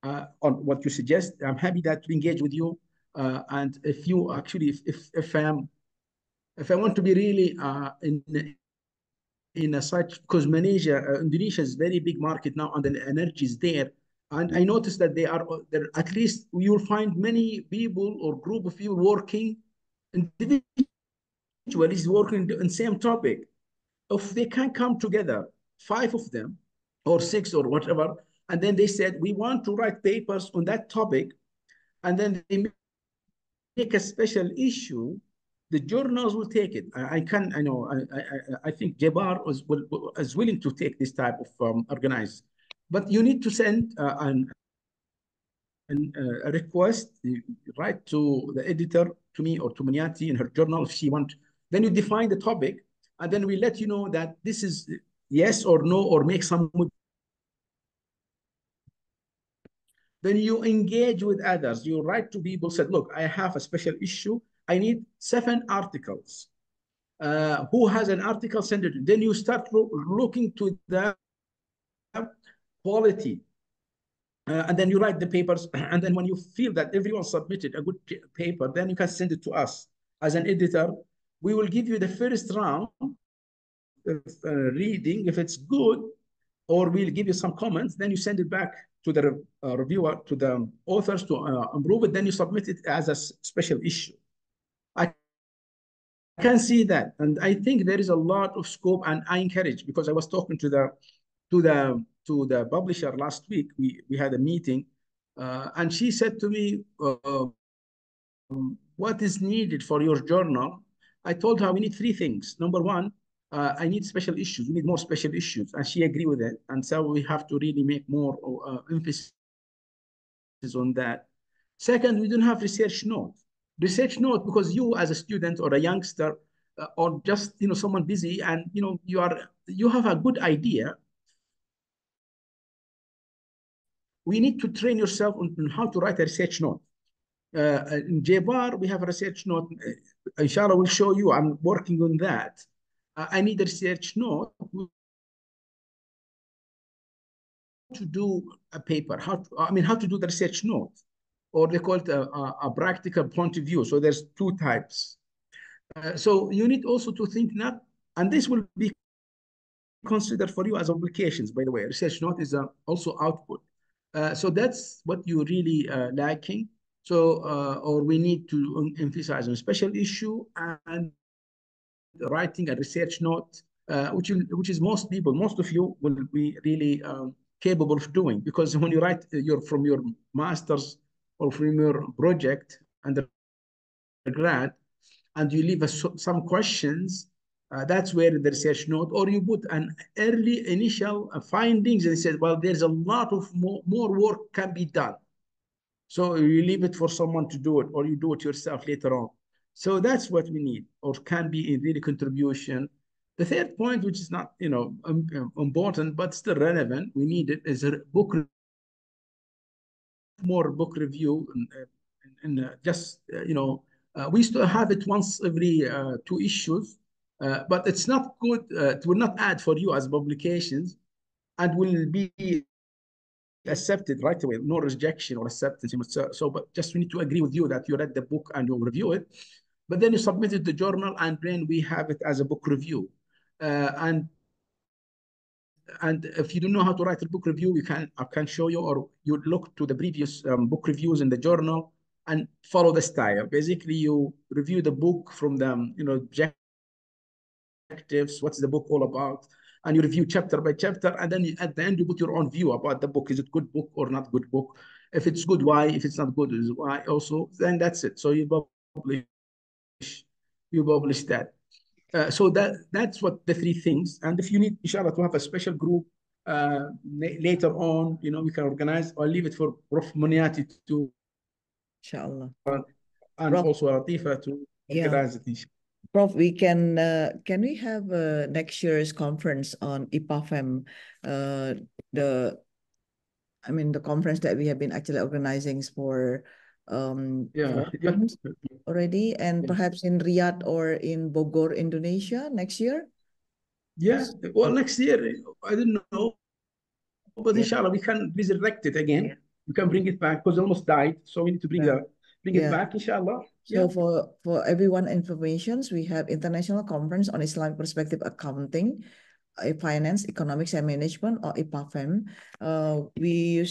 on what you suggest, I'm happy that to engage with you. And if you actually, if I want to be really in a such, because Indonesia is very big market now, and the energy is there. And I noticed that there, at least you'll find many people or group of people working individually, working on the same topic. If they can come together, 5 of them or 6 or whatever, and then they said, we want to write papers on that topic, and then they make a special issue, the journals will take it. I think Jabbar is willing to take this type of organized. But you need to send a request, write to the editor, to me or to Maniati in her journal if she wants. Then you define the topic, and then we let you know that this is yes or no, or make some. Then you engage with others. You write to people, said, look, I have a special issue. I need 7 articles. Who has an article, send it. Then you start looking to the quality. And then you write the papers, and then when you feel that everyone submitted a good paper, then you can send it to us as an editor. We will give you the first round of reading if it's good, or we'll give you some comments. Then you send it back to the reviewer, to the authors to improve it. Then you submit it as a special issue. I can see that, and I think there is a lot of scope, and I encourage, because I was talking to the publisher last week. We had a meeting, and she said to me, what is needed for your journal? I told her we need three things. Number one, I need special issues. We need more special issues, and she agreed with it. And so we have to really make more emphasis on that. Second, we don't have research note. Research note, because you as a student or a youngster, or just someone busy, and you have a good idea. We need to train yourself on how to write a research note. In JBAR, we have a research note. Inshallah, we'll show you. I'm working on that. I need a research note to do a paper. How to do the research note, or they call it a practical point of view. So there's two types. So you need also to think that, and this will be considered for you as applications, by the way. Research note is also output. So that's what you're really lacking. So, or we need to emphasize on special issue and writing a research note, which is most of you will be really capable of doing, because when you write from your master's or from your project undergrad, and you leave some questions, that's where the research note, or you put an early initial findings and said, well, there's a lot of more work can be done. So you leave it for someone to do it, or you do it yourself later on. So that's what we need, or can be a really contribution. The third point, which is not important but still relevant, we need it, is a more book review, and just we used to have it once every 2 issues, but it's not good. It will not add for you as publications, and will be accepted right away, no rejection or acceptance. So, but just we need to agree with you that you read the book and you'll review it, but then you submit it to the journal, and then we have it as a book review. And if you don't know how to write a book review, I can show you, or you look to the previous book reviews in the journal and follow the style. Basically, you review the book from the objectives, what's the book all about, and you review chapter by chapter, and then at the end you put your own view about the book. Is it good book or not good book? If it's good, why? If it's not good, is why also? Then that's it. So you publish that. So that's what the 3 things. And if you need, inshallah, to have a special group later on, we can organize. I'll leave it for Prof. Muniati to, Inshallah. And Prof, also Latifa to organize it. Prof, can we have next year's conference on IPAFEM, the conference that we have been actually organizing for 4 months already, and perhaps in Riyadh or in Bogor, Indonesia next year? Yeah, well, next year, I don't know, but inshallah, we can resurrect it again. Yeah. We can bring it back, because it almost died. So we need to bring it back, inshallah. So for everyone information, we have International Conference on Islamic Perspective Accounting, Finance, Economics and Management, or IPAFEM. We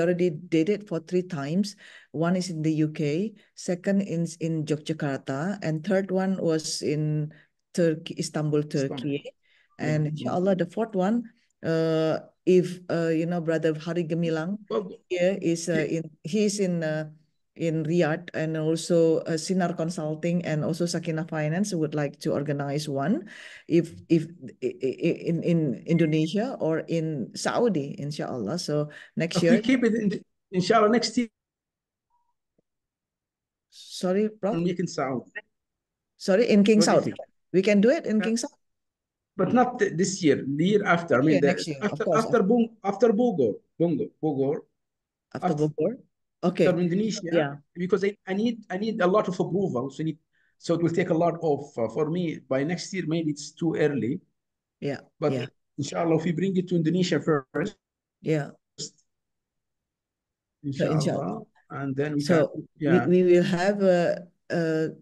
already did it for 3 times. One is in the UK, second is in Yogyakarta, and third one was in Turkey, Istanbul, Turkey. And inshallah, the fourth one, if Brother Hari Gemilang here is he's in Riyadh, and also Sinar Consulting and also Sakina Finance would like to organize one, if in Indonesia or in Saudi, inshallah. So next year, we keep it in, inshallah, next year. Sorry, Prof. In King Saud. Sorry, in King Saud. We can do it in King Saud. But not this year, the year after. Next year, after Bogor. After Bogor. Okay. After Indonesia, because I need a lot of approvals. So it will take a lot of for me by next year. Maybe it's too early. Yeah. But inshallah, if we bring it to Indonesia first, Yeah. So inshallah, inshallah. and then we So can, yeah. we will have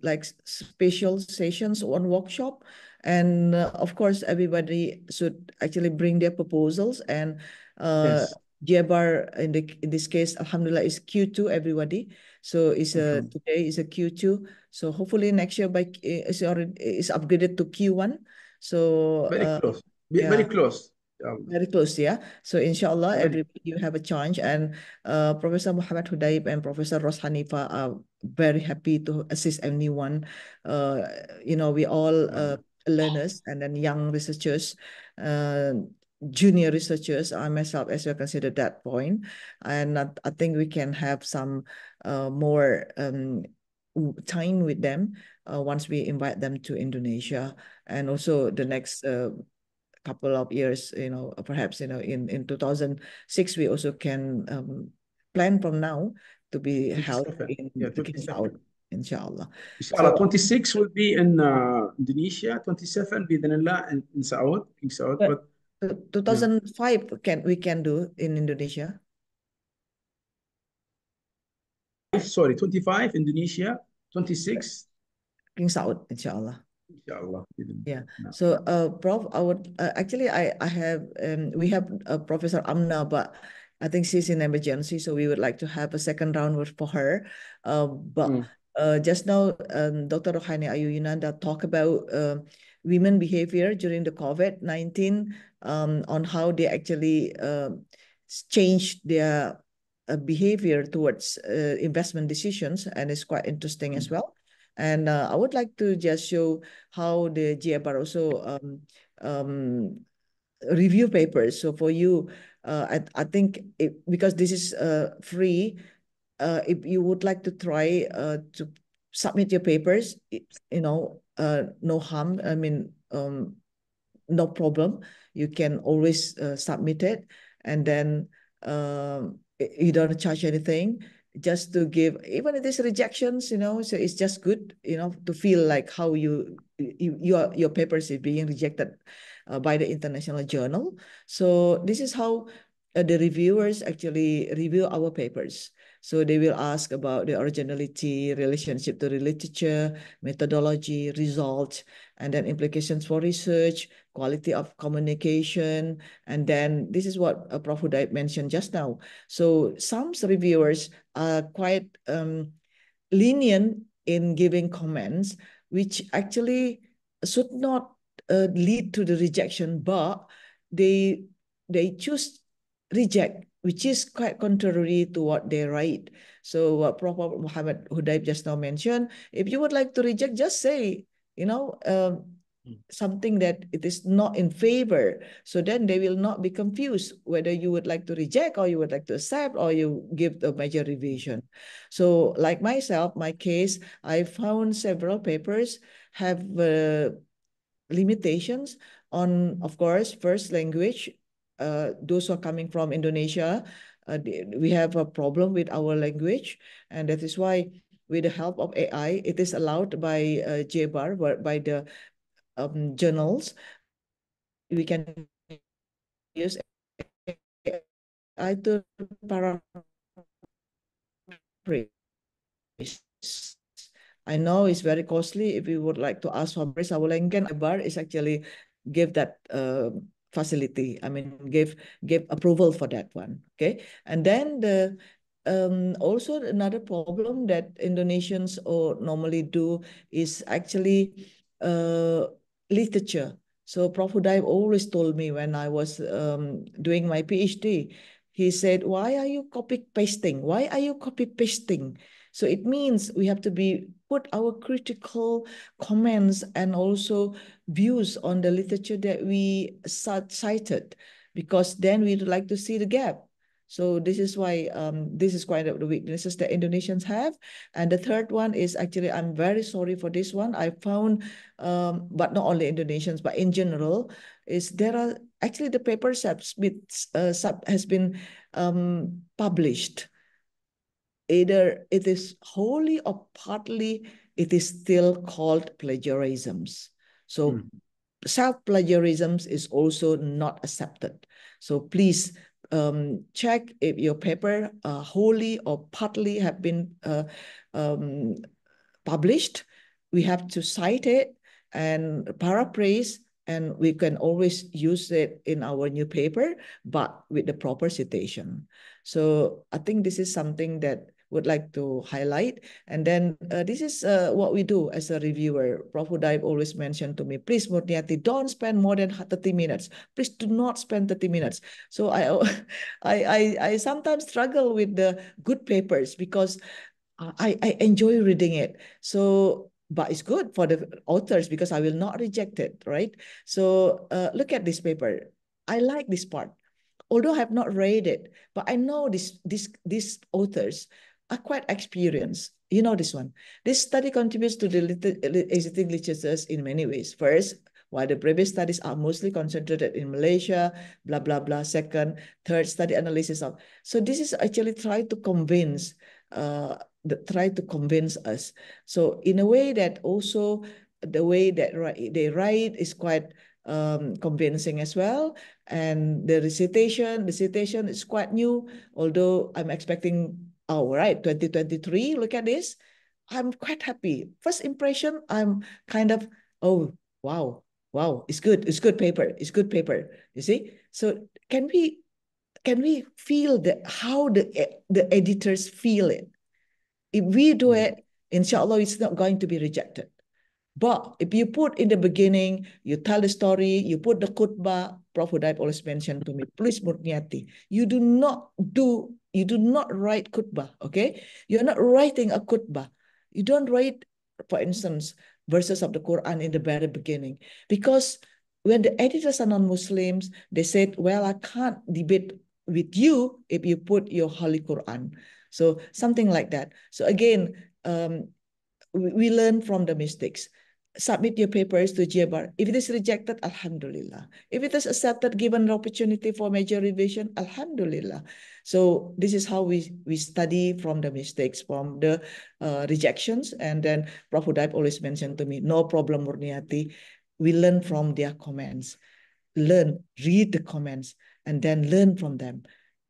like special sessions on workshop, and of course everybody should actually bring their proposals, and Yes. Jabar in this case, alhamdulillah, is Q2 everybody. So today is a Q2. So hopefully next year is upgraded to Q1. So Very close. yeah. Very close. Very close, yeah. So inshallah, Very- everybody you have a chance, and Professor Muhammad Hudaib and Professor Ros Hanifa are very happy to assist anyone. We all learners and then young researchers, junior researchers. I myself as well consider that point, and I think we can have some more time with them once we invite them to Indonesia, and also the next couple of years, perhaps, in 2006, we also can plan from now to be held 27. in Yeah, the King 27. Saud, inshallah. Inshallah, 26 will be in Indonesia, 27 بإذن in Saud, King Saud. But 2005 we can do in Indonesia. Sorry, 25 Indonesia, 26 King Saud, inshallah. inshallah. Yeah. No. So, Prof, I would actually I have we have Professor Amna, but I think she's in emergency, so we would like to have a second round for her. But just now, Dr. Rohani Ayuyunanda talked about women behavior during the COVID-19, on how they actually changed their behavior towards investment decisions, and it's quite interesting as well. And I would like to just show how the GFR also review papers. So for you, I think because this is free, if you would like to try to submit your papers, no harm. I mean, no problem. You can always submit it, and then you don't charge anything, just to give, even if there's rejections, so it's just good, to feel like how your papers is being rejected by the international journal. So this is how the reviewers actually review our papers. So they will ask about the originality, relationship to the literature, methodology, results, and then implications for research, quality of communication. And then this is what Prof. Hudaib mentioned just now. So some reviewers are quite lenient in giving comments, which actually should not lead to the rejection, but they choose reject, which is quite contrary to what they write. So what Prof. Muhammad Hudaib just now mentioned, if you would like to reject, just say, something that it is not in favor. So then they will not be confused whether you would like to reject or you would like to accept or you give the major revision. So like myself, my case, I found several papers have limitations on, of course, first language. Those who are coming from Indonesia, we have a problem with our language, and that is why with the help of AI, it is allowed by JBAR, by the journals, we can use AI to paraphrase. I know it's very costly. If we would like to ask for our language, JBAR is actually give that facility. I mean, give approval for that one. Okay, and then the also another problem that Indonesians normally do is actually literature. So Prof. Hudaib always told me when I was doing my PhD, he said, why are you copy pasting? Why are you copy pasting? So it means we have to put our critical comments and also views on the literature that we cited, because then we'd like to see the gap. So this is why this is quite the weaknesses that Indonesians have. And the third one is actually, I'm very sorry for this one. I found, but not only Indonesians, but in general, is there are actually the papers has been published. Either it is wholly or partly, it is still called plagiarisms. So self-plagiarism is also not accepted. So please check if your paper wholly or partly have been published. We have to cite it and paraphrase, and we can always use it in our new paper, but with the proper citation. So I think this is something that would like to highlight. And then this is what we do as a reviewer. Prof. Hudaib always mentioned to me, please, Murniati, don't spend more than 30 minutes. Please do not spend 30 minutes. So I sometimes struggle with the good papers because I enjoy reading it. So, but it's good for the authors because I will not reject it, right? So look at this paper. I like this part. Although I have not read it, but I know these authors are quite experienced. You know this one. This study contributes to the existing literatures in many ways. First, while the previous studies are mostly concentrated in Malaysia, blah, blah, blah. Second, third, study analysis of. So this is actually trying to convince, try to convince us. So in a way that also the way that they write is quite convincing as well. And the citation is quite new, although I'm expecting, oh, right, 2023, look at this. I'm quite happy. First impression, I'm kind of, oh, wow, it's good. It's good paper. It's good paper. You see? So can we feel how the editors feel it? If we do it, inshallah, it's not going to be rejected. But if you put in the beginning, you tell the story, you put the khutbah, Prof. Hudaib always mentioned to me, please Murniati, you do not write khutbah, okay? You're not writing a khutbah. You don't write, for instance, verses of the Quran in the very beginning. Because when the editors are non-Muslims, they said, well, I can't debate with you if you put your Holy Quran. So something like that. So again, we learn from the mistakes. Submit your papers to JBAR. If it is rejected, alhamdulillah. If it is accepted, given an opportunity for major revision, alhamdulillah. So this is how we study from the mistakes, from the rejections. And then Prof. Hudaib always mentioned to me, no problem, Murniati. We learn from their comments. Read the comments, and then learn from them.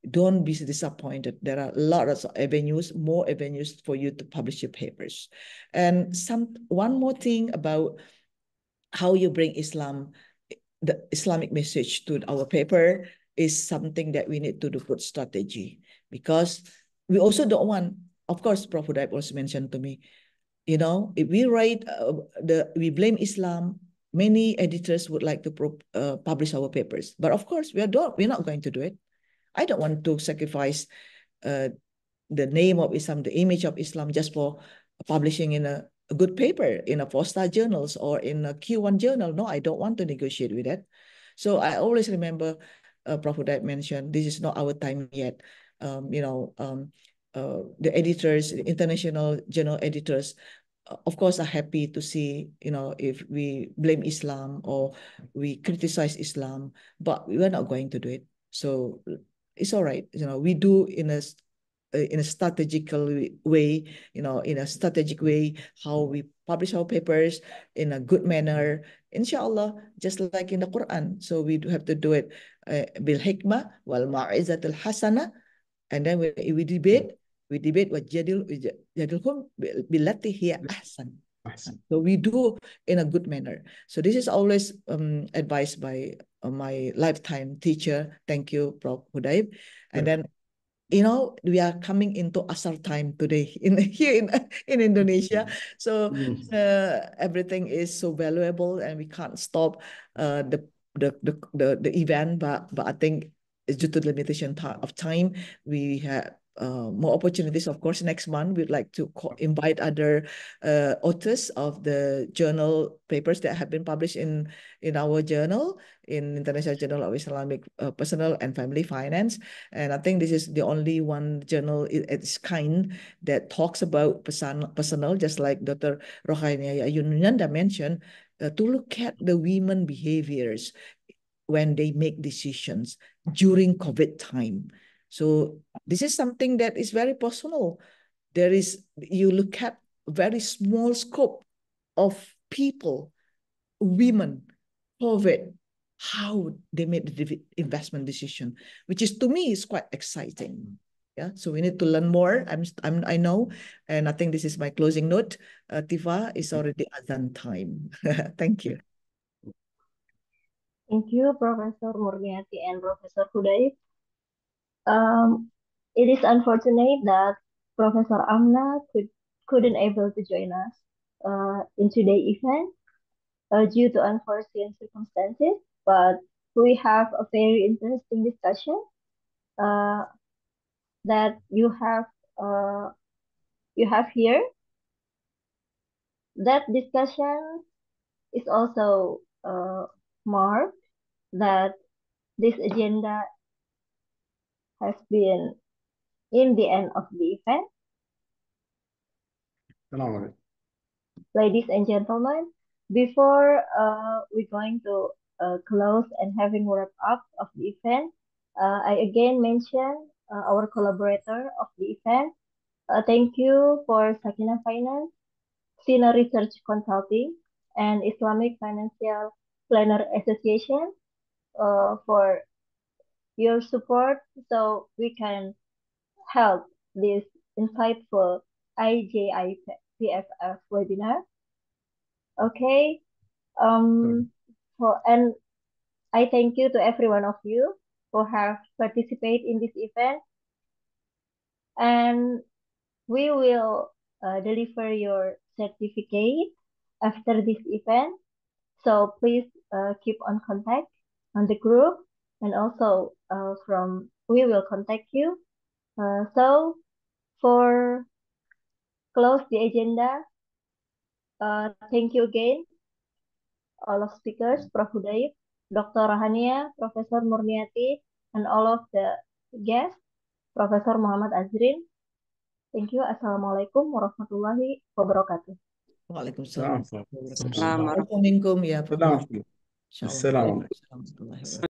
Don't be disappointed. There are lots of avenues, more avenues for you to publish your papers. And one more thing about how you bring Islam, the Islamic message to our paper is something that we need to do good strategy, because we also don't want, of course, Prof. Hudaib also mentioned to me, you know, if we write, we blame Islam, many editors would like to publish our papers. But of course, we're not going to do it. I don't want to sacrifice the name of Islam, the image of Islam, just for publishing in a good paper in a 4-star journals or in a Q1 journal. No, I don't want to negotiate with that. So I always remember Prof. Hudaib mentioned, this is not our time yet. The editors, the international journal editors, of course, are happy to see, if we blame Islam or we criticize Islam, but we're not going to do it. So it's all right. We do in a strategical way, in a strategic way, how we publish our papers in a good manner, inshallah, just like in the Quran. So we do have to do it bil hikmah wal ma'izatul hasana, and then we debate wajadilhum billati hiya ahsan. So we do in a good manner. So this is always advised by my lifetime teacher. Thank you, Prof. Hudaib. And then, we are coming into Asar time today here in Indonesia. So everything is so valuable, and we can't stop the event. But I think it's due to the limitation of time. We have more opportunities. Of course, next month we'd like to invite other authors of the journal papers that have been published in our journal, in International Journal of Islamic Personal and Family Finance. And I think this is the only one journal its kind that talks about personal, just like Dr. Rohania Yunanda mentioned, to look at the women behaviors when they make decisions during COVID time. So this is something that is very personal. You look at very small scope of people, women, COVID, how they made the investment decision, which is to me is quite exciting. Yeah, so we need to learn more. I know, and I think this is my closing note. Tifa, is already Azan time. Thank you. Thank you, Professor Murniati and Professor Hudayf. It is unfortunate that Professor Amna couldn't able to join us in today's event due to unforeseen circumstances, but we have a very interesting discussion uh, that uh, you have here. That discussion is also marked that this agenda has been in the end of the event. Ladies and gentlemen, before we're going to close and having wrap up of the event, I again mention our collaborator of the event. Thank you for Sakina Finance, Sina Research Consulting, and Islamic Financial Planner Association for your support so we can help this insightful IJIPFF webinar. Okay. And I thank you to every one of you who have participated in this event. And we will deliver your certificate after this event. So please keep on contact on the group, and also we will contact you. So for close the agenda, thank you again, all of speakers, Prof. Hudayf, Dr. Rahania, Professor Murniati, and all of the guests, Professor Muhammad Azrin. Thank you. Assalamualaikum warahmatullahi wabarakatuh. Waalaikumsalam. Assalamualaikum. Assalamualaikum ya Prof. Assalamualaikum. Insya Allah. Waalaikumsalam warahmatullahi wabarakatuh.